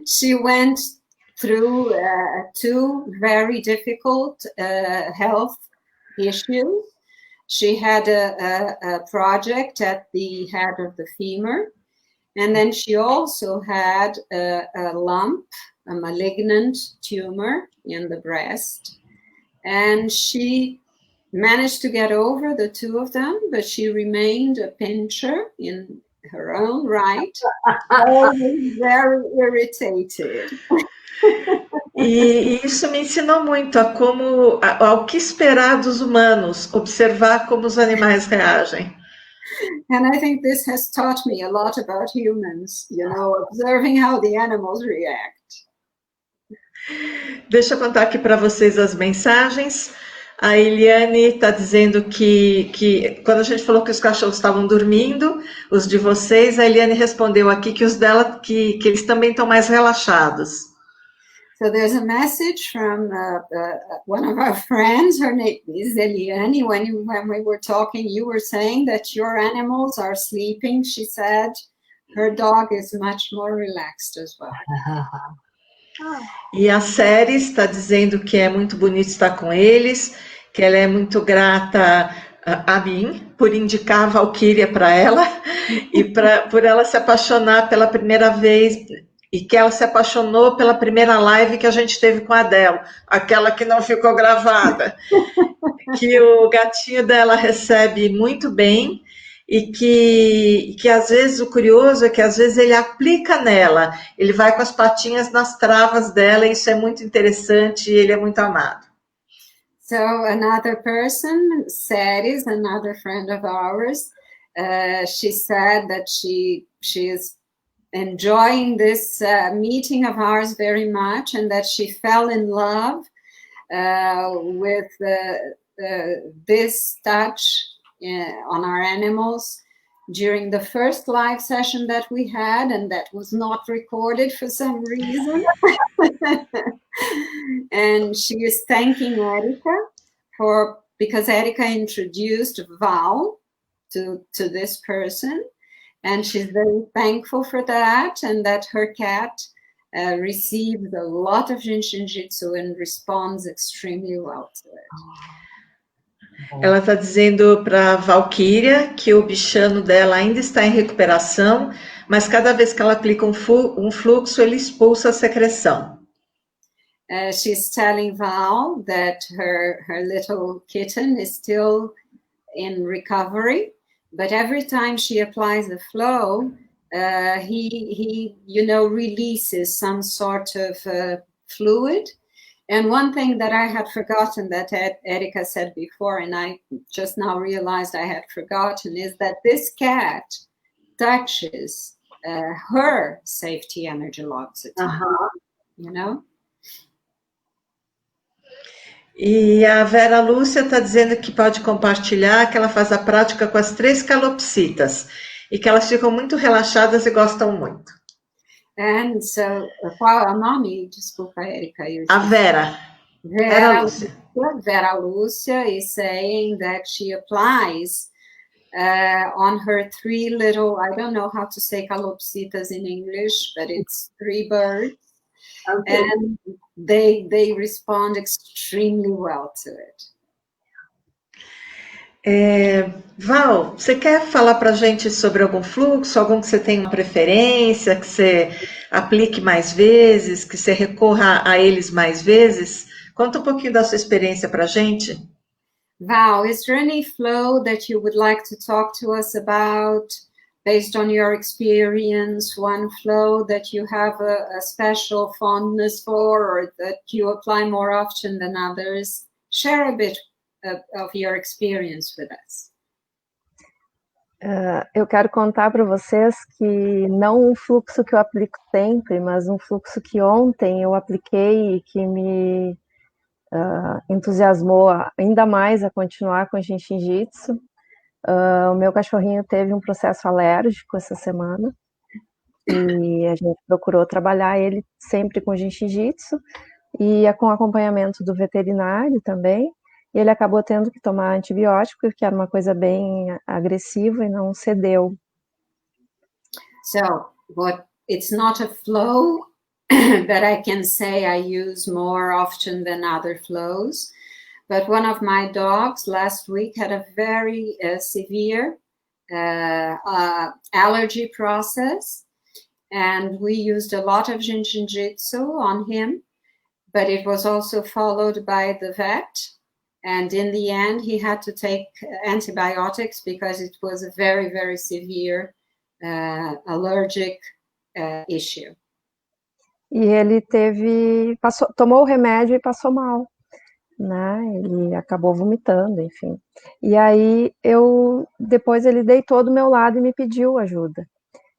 She went through 2 very difficult health issues. She had a project at the head of the femur, and then she also had a lump, a malignant tumor in the breast, and she managed to get over the 2 of them, but she remained a Pinscher in her own right, always very irritated. E isso me ensinou muito ao que esperar dos humanos, observar como os animais reagem. And I think this has taught me a lot about humans, observing how the animals react. Deixa eu contar aqui para vocês as mensagens. A Eliane está dizendo que quando a gente falou que os cachorros estavam dormindo, os de vocês, a Eliane respondeu aqui que os dela, que eles também estão mais relaxados. So there's a message from one of our friends. Her name is Eliane. When we were talking, you were saying that your animals are sleeping. She said her dog is much more relaxed as well. E a Séries está dizendo que é muito bonito estar com eles, que ela é muito grata a mim por indicar a Valkyria para ela e por ela se apaixonar pela primeira vez. E que ela se apaixonou pela primeira live que a gente teve com a Adele, aquela que não ficou gravada, que o gatinho dela recebe muito bem e que às vezes o curioso é que às vezes ele aplica nela, ele vai com as patinhas nas travas dela e isso é muito interessante e ele é muito amado. So another person, Saris, another friend of ours, she said that she is enjoying this meeting of ours very much, and that she fell in love with this touch on our animals during the first live session that we had, and that was not recorded for some reason. And she is thanking Erika because Erika introduced Val to this person. And she's very thankful for that, and that her cat receives a lot of Jinshin Jitsu and responds extremely well to it. Ela está dizendo para a Valkyria que o bichano dela ainda está em recuperação, mas cada vez que ela aplica um fluxo, ele expulsa a secreção. She's telling Val that her little kitten is still in recovery. But every time she applies the flow, he releases some sort of fluid. And one thing that I had forgotten that Erika said before, and I just now realized I had forgotten, is that this cat touches her safety energy logs, you know? E a Vera Lúcia está dizendo que pode compartilhar que ela faz a prática com as 3 calopsitas e que elas ficam muito relaxadas e gostam muito. And so, qual a nome? Desculpa, Erika. A Vera. Vera Lúcia. Vera Lúcia is saying that she applies on her 3 little, I don't know how to say calopsitas in English, but it's 3 birds. Okay. And they respond extremely well to it. Val, você quer falar para a gente sobre algum fluxo, algum que você tem uma preferência, que você aplique mais vezes, que você recorra a eles mais vezes? Conta um pouquinho da sua experiência para a gente. Val, is there any flow that you would like to talk to us about? Based on your experience, one flow that you have a special fondness for or that you apply more often than others? Share a bit of your experience with us. Eu quero contar para vocês que não um fluxo que eu aplico sempre, mas um fluxo que ontem eu apliquei e que me entusiasmou ainda mais a continuar com o Jinshin Jitsu. O meu cachorrinho teve um processo alérgico essa semana e a gente procurou trabalhar ele sempre com Jinshin Jitsu e com acompanhamento do veterinário também. E ele acabou tendo que tomar antibiótico, que era uma coisa bem agressiva e não cedeu. So, it's not a flow that I can say I use more often than other flows. But one of my dogs last week had a very severe allergy process. And we used a lot of Jinshin Jitsu on him. But it was also followed by the vet. And in the end, he had to take antibiotics because it was a very, very severe allergic issue. E ele tomou o remédio e passou mal, né? Ele acabou vomitando, enfim. E aí depois ele deitou do meu lado e me pediu ajuda.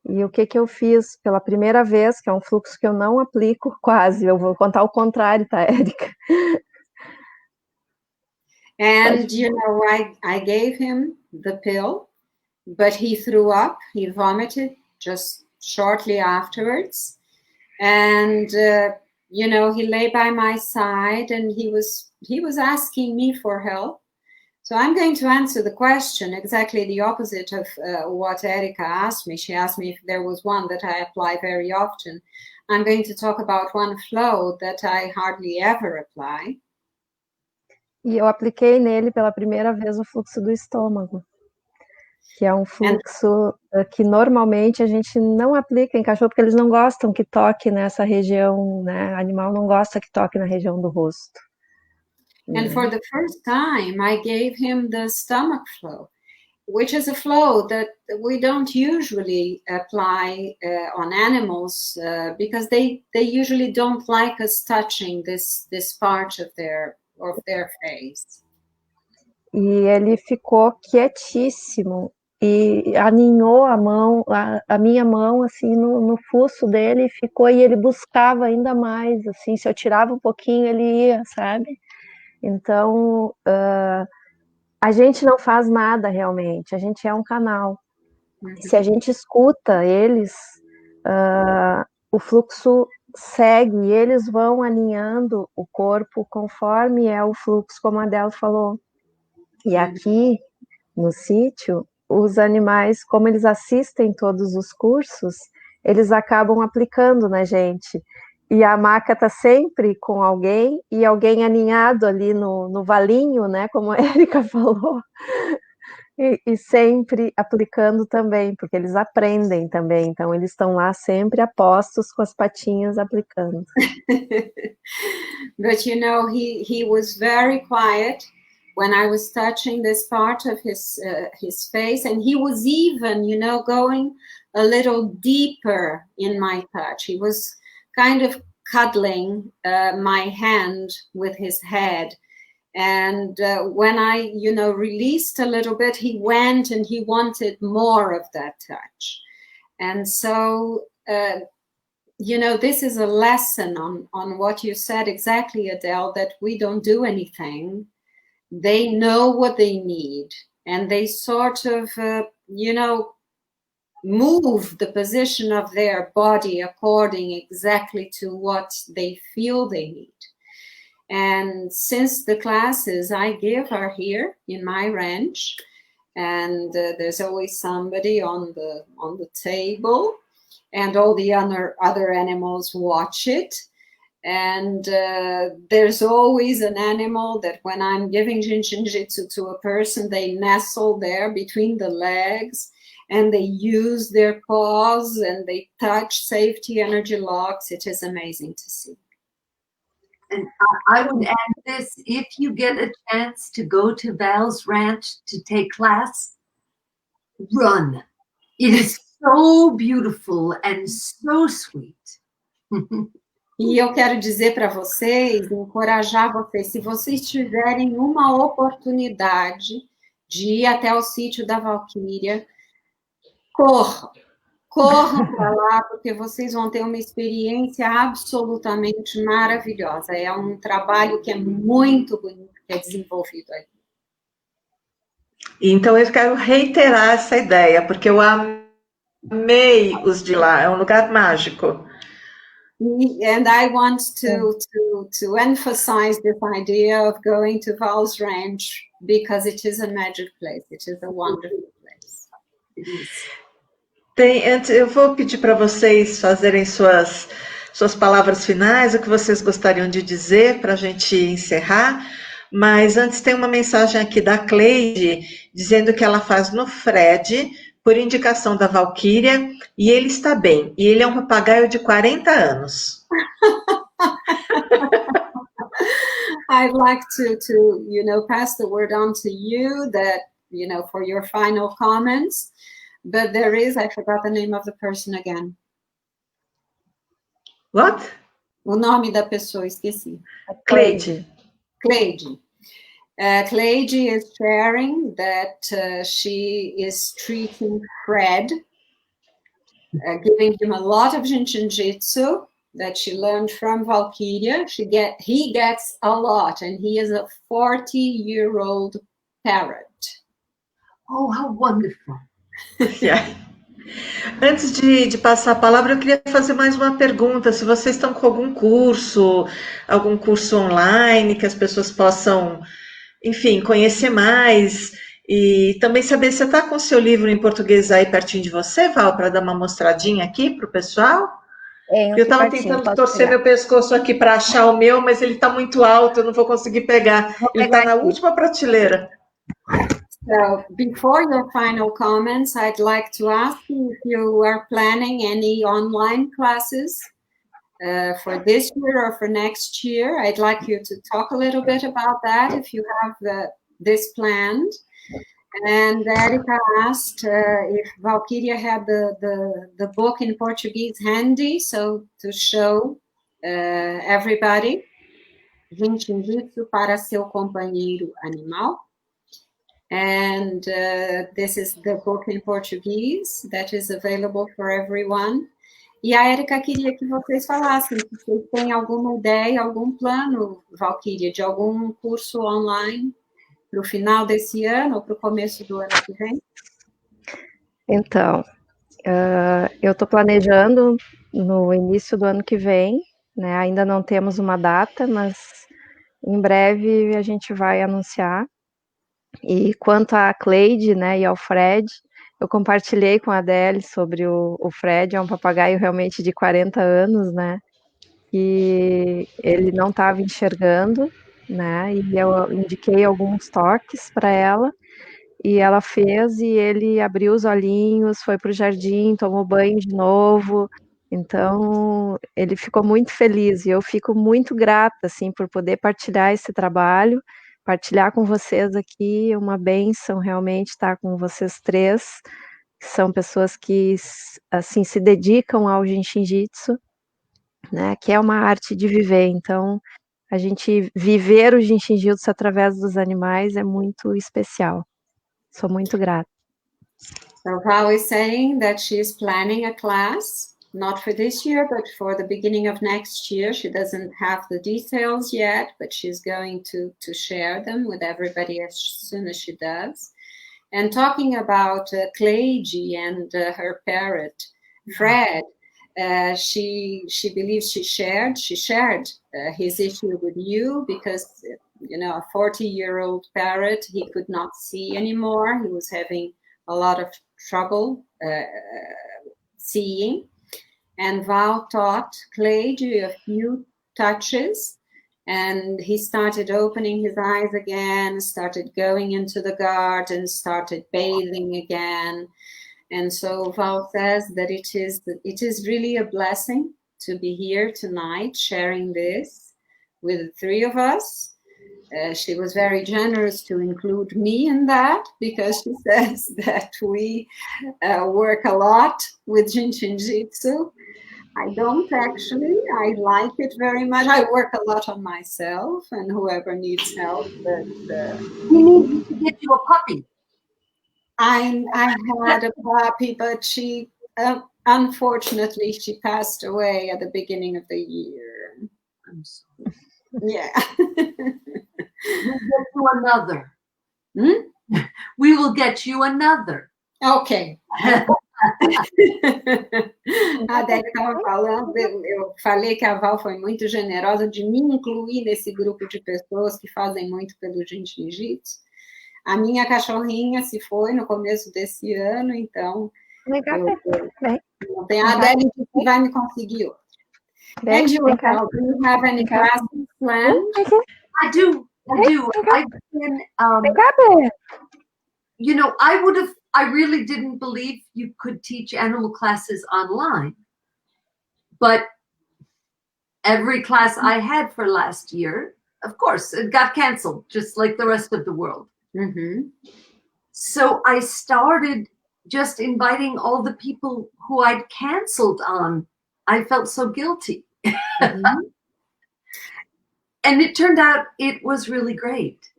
E o que eu fiz pela primeira vez, que é um fluxo que eu não aplico quase, eu vou contar o contrário, tá, Érica? And, you know, I gave him the pill, but he threw up, he vomited just shortly afterwards. And, you know, he lay by my side and he was asking me for help. So I'm going to answer the question exactly the opposite of what Erika asked me. She asked me if there was one that I apply very often. I'm going to talk about one flow that I hardly ever apply. E eu apliquei nele pela primeira vez o fluxo do estômago, que é um fluxo que normalmente a gente não aplica em cachorro, porque eles não gostam que toque nessa região, né? O animal não gosta que toque na região do rosto. And for the first time, I gave him the stomach flow, which is a flow that we don't usually apply on animals because they usually don't like us touching this part of their face. E ele ficou quietíssimo e aninhou a minha mão assim no fuço dele, e ele buscava ainda mais, assim, se eu tirava um pouquinho ele ia, sabe? Então a gente não faz nada realmente, a gente é um canal. Se a gente escuta eles, o fluxo segue, e eles vão alinhando o corpo conforme é o fluxo, como a Adele falou. E aqui no sítio, os animais, como eles assistem todos os cursos, eles acabam aplicando na gente. E a maca está sempre com alguém, e alguém aninhado ali no valinho, né, como a Erika falou, e sempre aplicando também, porque eles aprendem também, então eles estão lá sempre apostos com as patinhas aplicando. But you know, he was very quiet when I was touching this part of his face, and he was even, you know, going a little deeper in my touch. He was kind of cuddling my hand with his head. And when I, you know, released a little bit, he went and he wanted more of that touch. And so, you know, this is a lesson on what you said exactly, Adele, that we don't do anything. They know what they need, and they sort of, you know, move the position of their body according exactly to what they feel they need. And since the classes I give are here in my ranch, and there's always somebody on the table, and all the other animals watch it. And there's always an animal that when I'm giving Jinshinjutsu to a person, they nestle there between the legs, and they use their paws, and they touch safety energy locks. It is amazing to see. And I would add this, if you get a chance to go to Val's ranch to take class, run. It is so beautiful and so sweet. E eu quero dizer para vocês, encorajar vocês, se vocês tiverem uma oportunidade de ir até o sítio da Valquíria, corram para lá, porque vocês vão ter uma experiência absolutamente maravilhosa. É um trabalho que é muito bonito, que é desenvolvido ali. Então eu quero reiterar essa ideia, porque eu amei os de lá, é um lugar mágico. And I want to emphasize this idea of going to Val's Ranch, because it is a magic place. It is a wonderful place. Eu vou pedir para vocês fazerem suas palavras finais, o que vocês gostariam de dizer para a gente encerrar, mas antes tem uma mensagem aqui da Cleide, dizendo que ela faz no Fred, por indicação da Valquíria, e ele está bem, e ele é um papagaio de 40 anos. I'd like to you know, pass the word on to you, that, you know, for your final comments. But there is, I forgot the name of the person again. What? O nome da pessoa, esqueci. Cleide. Cleide. Cleide is sharing that she is treating Fred, giving him a lot of Jinshinjutsu that she learned from Valquíria. He gets a lot, and he is a 40-year-old parrot. Oh, how wonderful. Yeah. Antes de passar a palavra, eu queria fazer mais uma pergunta. Se vocês estão com algum curso online, que as pessoas possam, enfim, conhecer mais, e também saber se você está com o seu livro em português aí pertinho de você, Val, para dar uma mostradinha aqui para o pessoal. Eu estava tentando torcer meu pescoço aqui para achar o meu, mas ele está muito alto, eu não vou conseguir pegar. Ele está na última prateleira. So before your final comments, I'd like to ask you if you are planning any online classes for this year or for next year. I'd like you to talk a little bit about that if you have this planned. And Erica asked if Valquíria had the book in Portuguese handy, so to show everybody. Jinshinjutsu para seu companheiro animal. And this is the book in Portuguese that is available for everyone. E a Erica queria que vocês falassem se vocês têm alguma ideia, algum plano, Valquíria, de algum curso online para o final desse ano ou para o começo do ano que vem? Então, eu estou planejando no início do ano que vem, né? Ainda não temos uma data, mas em breve a gente vai anunciar. E quanto à Cleide, né, e ao Fred, eu compartilhei com a Adele sobre o Fred, é um papagaio realmente de 40 anos, né, e ele não estava enxergando, né, e eu indiquei alguns toques para ela, e ela fez, e ele abriu os olhinhos, foi para o jardim, tomou banho de novo, então ele ficou muito feliz, e eu fico muito grata, assim, por poder partilhar esse trabalho, partilhar com vocês aqui, uma bênção realmente estar com vocês três, que são pessoas que, assim, se dedicam ao Jinshinjutsu, né, que é uma arte de viver, então a gente viver o Jinshinjutsu através dos animais é muito especial. Sou muito grata. So Val is saying that she's planning a class, not for this year, but for the beginning of next year. She doesn't have the details yet, but she's going to share them with everybody as soon as she does. And talking about Cleide and her parrot, Fred, she believes she shared his issue with you because, you know, a 40-year-old parrot, he could not see anymore. He was having a lot of trouble seeing. And Val taught Cleide a few touches, and he started opening his eyes again, started going into the garden, started bathing again. And so Val says that it is really a blessing to be here tonight sharing this with the three of us. She was very generous to include me in that because she says that we work a lot with Jinshinjutsu. I don't actually. I like it very much. I work a lot on myself and whoever needs help. But we need to get you a puppy. I had a puppy, but she unfortunately she passed away at the beginning of the year. I'm sorry. Yeah. We'll get you another. We will get you another. Ok. A Adélia estava falando, eu falei que a Val foi muito generosa de me incluir nesse grupo de pessoas que fazem muito pelo Jinshinjutsu. A minha cachorrinha se foi no começo desse ano, então não tem a Adélia que vai me conseguir hoje. And you, Val, do you have any classes planned? I do. I've been, you know, I really didn't believe you could teach animal classes online. But every class I had for last year, of course, it got canceled, just like the rest of the world. Mm-hmm. So I started just inviting all the people who I'd canceled on. I felt so guilty. Mm-hmm. And it turned out it was really great.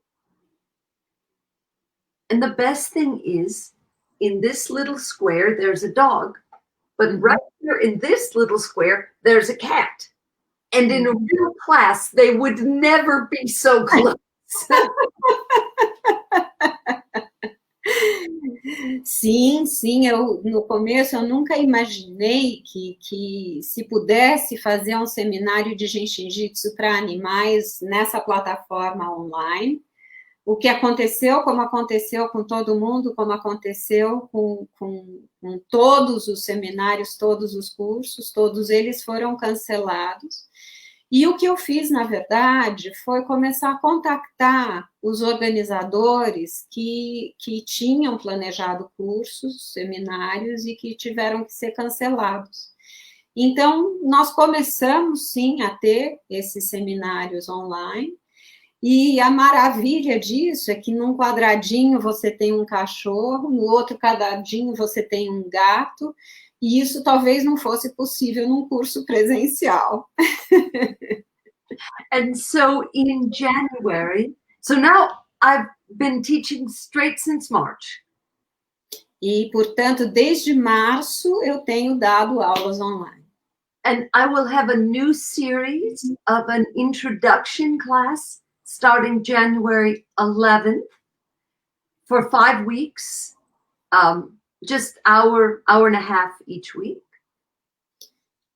And the best thing is, in this little square, there's a dog. But right here in this little square, there's a cat. And in a real class, they would never be so close. Sim, no começo eu nunca imaginei que se pudesse fazer um seminário de Jinshinjutsu para animais nessa plataforma online. O que aconteceu, como aconteceu com todo mundo, como aconteceu com todos os seminários, todos os cursos, todos eles foram cancelados. E o que eu fiz, na verdade, foi começar a contactar os organizadores que tinham planejado cursos, seminários e que tiveram que ser cancelados. Então, nós começamos, sim, a ter esses seminários online. E a maravilha disso é que num quadradinho você tem um cachorro, no outro quadradinho você tem um gato, e isso talvez não fosse possível num curso presencial. And so in January, so now I've been teaching straight since March. E, portanto, desde março eu tenho dado aulas online. And I will have a new series of an introduction class starting January 11th for 5 weeks, just hour and a half each week.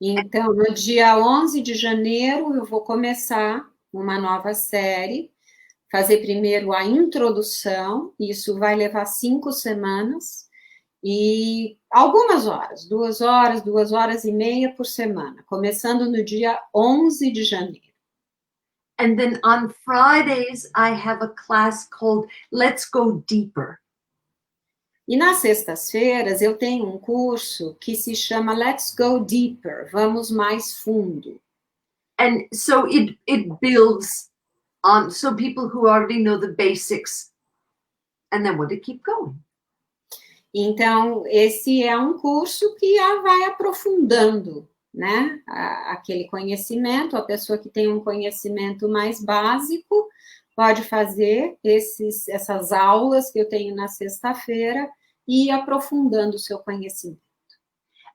Então, no dia 11 de janeiro, eu vou começar uma nova série, fazer primeiro a introdução, isso vai levar 5 semanas, e algumas horas, 2 horas e meia por semana, começando no dia 11 de janeiro. And then on Fridays, I have a class called Let's Go Deeper. E nas sextas-feiras eu tenho um curso que se chama Let's Go Deeper, Vamos Mais Fundo. And so it builds on, so people who already know the basics and then want to keep going. Então, esse é um curso que vai aprofundando, né, aquele conhecimento. A pessoa que tem um conhecimento mais básico pode fazer essas aulas que eu tenho na sexta-feira e ir aprofundando o seu conhecimento.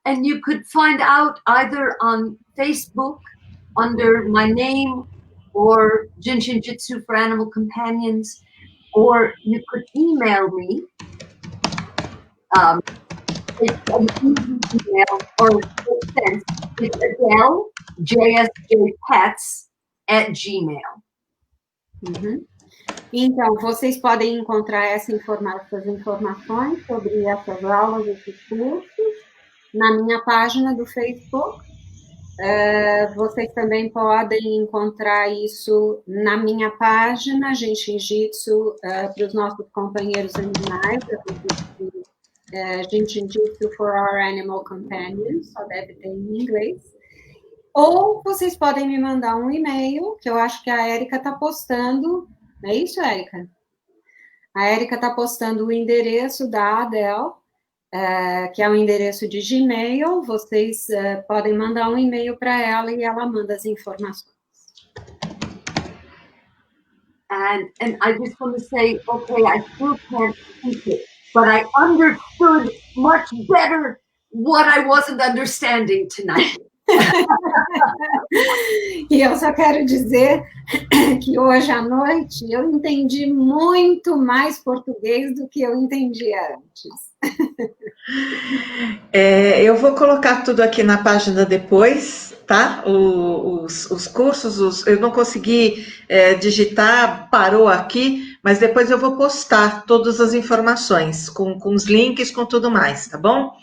And you could find out either on Facebook under my name or Jinshin Jitsu for Animal Companions, or you could email me. It's an easy email, or it's Adele, JSJPets@gmail. Então, vocês podem encontrar essas informações sobre essas aulas, esses cursos, na minha página do Facebook. Vocês também podem encontrar isso na minha página, Jinshin Jitsu, para os nossos companheiros animais, Jinshin Jitsu for Our Animal Companions, só deve ter em inglês. Ou vocês podem me mandar um e-mail, que eu acho que a Érica está postando. É isso, Érica? A Érica está postando o endereço da Adele, que é o endereço de Gmail. Vocês podem mandar um e-mail para ela e ela manda as informações. And I just want to say, okay, I still can't speak it, but I understood much better what I wasn't understanding tonight. E eu só quero dizer que hoje à noite eu entendi muito mais português do que eu entendia antes. Eu vou colocar tudo aqui na página depois, tá? Os cursos, eu não consegui digitar, parou aqui, mas depois eu vou postar todas as informações, com os links, com tudo mais, tá bom?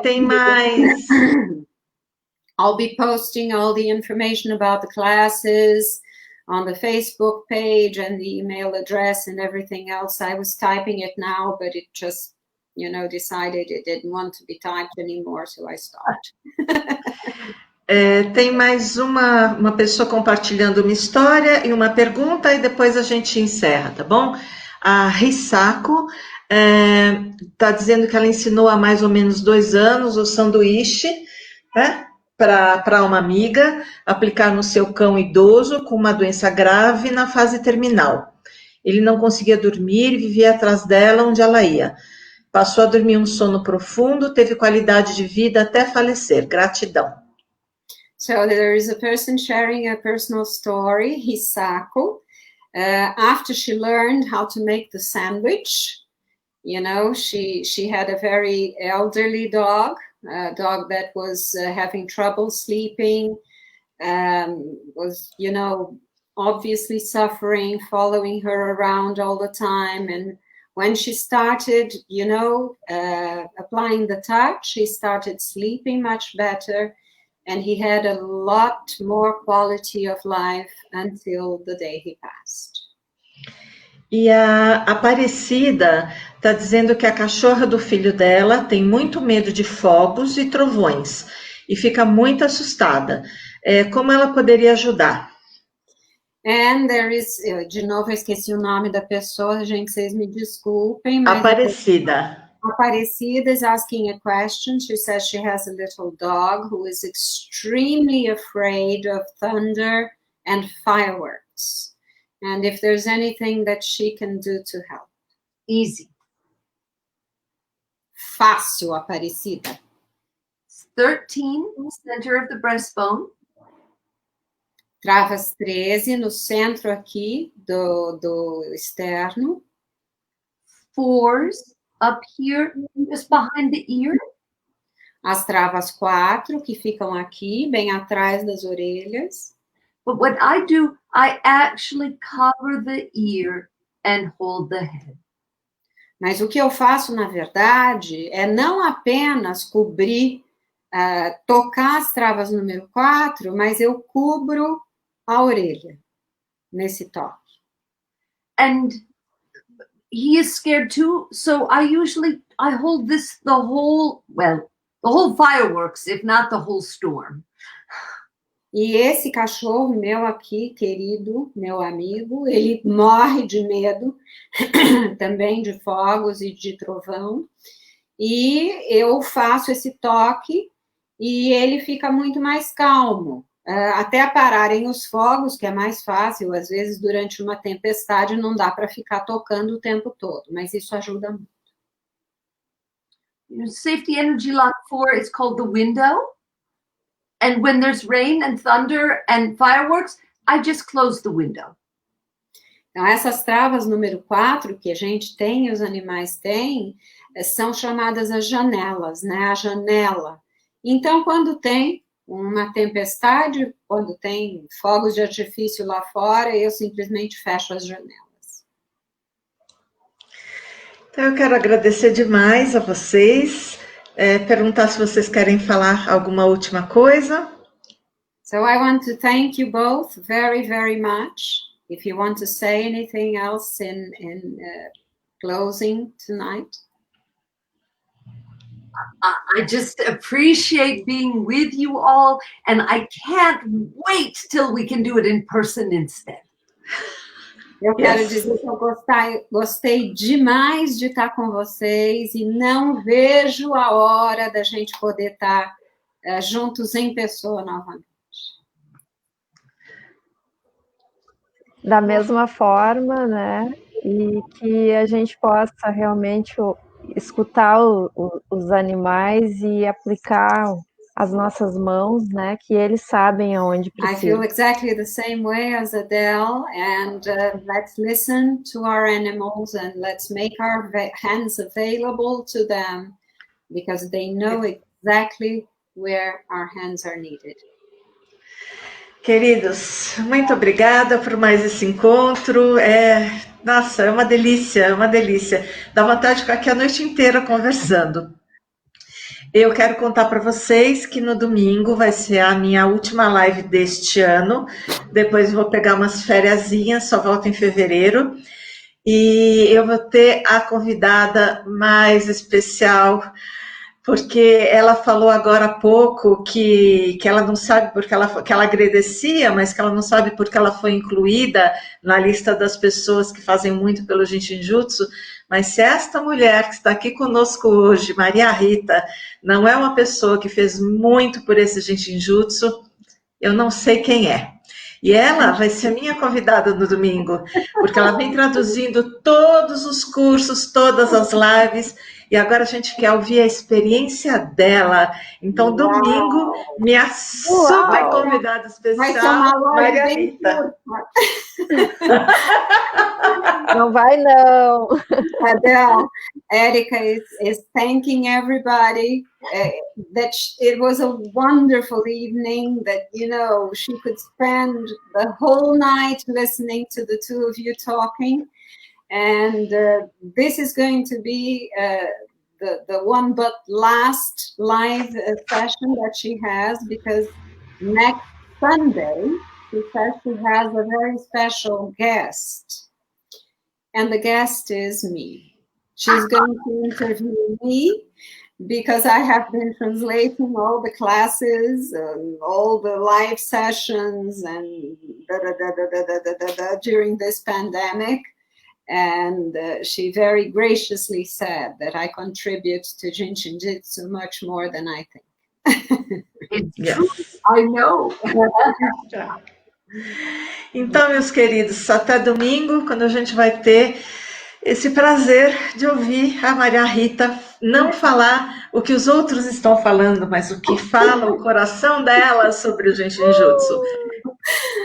Tem mais... I'll be posting all the information about the classes on the Facebook page and the email address and everything else. I was typing it now, but it just, decided it didn't want to be typed anymore, so I stopped. Tem mais uma pessoa compartilhando uma história e uma pergunta, e depois a gente encerra, tá bom? A Risako está dizendo que ela ensinou há mais ou menos 2 anos o sanduíche, né? Para uma amiga aplicar no seu cão idoso com uma doença grave na fase terminal. Ele não conseguia dormir e vivia atrás dela onde ela ia. Passou a dormir um sono profundo, teve qualidade de vida até falecer. Gratidão. So there is a person sharing a personal story, Hisako. After she learned how to make the sandwich, she had a very elderly dog, a dog that was having trouble sleeping, was, obviously suffering, following her around all the time. And when she started, applying the touch, she started sleeping much better, and he had a lot more quality of life until the day he passed. E a Aparecida está dizendo que a cachorra do filho dela tem muito medo de fogos e trovões e fica muito assustada. Como ela poderia ajudar? And there is, de novo eu esqueci o nome da pessoa, gente, vocês me desculpem. Mas Aparecida. Aparecida is asking a question. She says she has a little dog who is extremely afraid of thunder and fireworks. And if there's anything that she can do to help. Easy. Fácil, Aparecida. 13, center of the breastbone. Travas 13 no centro aqui do externo. 4s up here, just behind the ear. As travas 4 que ficam aqui, bem atrás das orelhas. But what I do, I actually cover the ear and hold the head. Mas o que eu faço, na verdade, é não apenas cobrir, tocar as travas número 4, mas eu cubro a orelha nesse toque. And he is scared too, so I hold this the whole fireworks, if not the whole storm. E esse cachorro meu aqui, querido, meu amigo, ele morre de medo também de fogos e de trovão. E eu faço esse toque e ele fica muito mais calmo. Até pararem os fogos, que é mais fácil, às vezes durante uma tempestade não dá para ficar tocando o tempo todo, mas isso ajuda muito. Safety energy lock 4 is called the window. And when there's rain and thunder and fireworks, I just close the window. Então, essas travas número 4 que a gente tem, os animais têm, são chamadas as janelas, né? A janela. Então, quando tem uma tempestade, quando tem fogos de artifício lá fora, eu simplesmente fecho as janelas. Então, eu quero agradecer demais a vocês, perguntar se vocês querem falar alguma última coisa. So I want to thank you both very, very much. If you want to say anything else in closing tonight. I just appreciate being with you all, and I can't wait till we can do it in person instead. Eu quero dizer que eu gostei demais de estar com vocês e não vejo a hora da gente poder estar juntos em pessoa novamente. Da mesma forma, né? E que a gente possa realmente escutar os animais e aplicar as nossas mãos, né? Que eles sabem aonde precisa. I feel exactly the same way as Adele, and let's listen to our animals and let's make our hands available to them because they know exactly where our hands are needed. Queridos, muito obrigada por mais esse encontro. Nossa, é uma delícia, uma delícia. Dá vontade de ficar aqui a noite inteira conversando. Eu quero contar para vocês que no domingo vai ser a minha última live deste ano. Depois vou pegar umas fériasinhas, só volto em fevereiro. E eu vou ter a convidada mais especial, porque ela falou agora há pouco que ela não sabe porque que ela agradecia, mas que ela não sabe porque ela foi incluída na lista das pessoas que fazem muito pelo Jinshinjutsu. Mas se esta mulher que está aqui conosco hoje, Maria Rita, não é uma pessoa que fez muito por esse Jinshinjutsu, eu não sei quem é. E ela vai ser a minha convidada no domingo, porque ela vem traduzindo todos os cursos, todas as lives, e agora a gente quer ouvir a experiência dela. Então, domingo, minha super convidada especial, Maria Rita. Não vai, não. Adele, Erica is thanking everybody that it was a wonderful evening, that, you know, she could spend the whole night listening to the two of you talking. And this is going to be the one but last live session that she has, because next Sunday, she says she has a very special guest. And the guest is me. She's going to interview me because I have been translating all the classes and all the live sessions and during this pandemic. And she very graciously said that I contribute to Jinshinjutsu much more than I think. Yes. I know. Então, meus queridos, até domingo, quando a gente vai ter esse prazer de ouvir a Maria Rita não falar o que os outros estão falando, mas o que fala o coração dela sobre o Jinshinjutsu.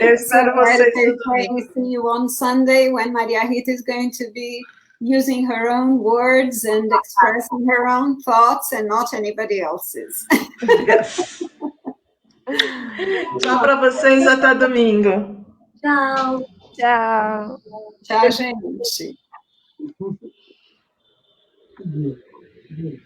Eu espero vocês no domingo. See you on Sunday when Maria Rita is going to be using her own words and expressing her own thoughts and not anybody else's. Yes. Tchau para vocês, até domingo. Tchau. Tchau. Tchau, gente.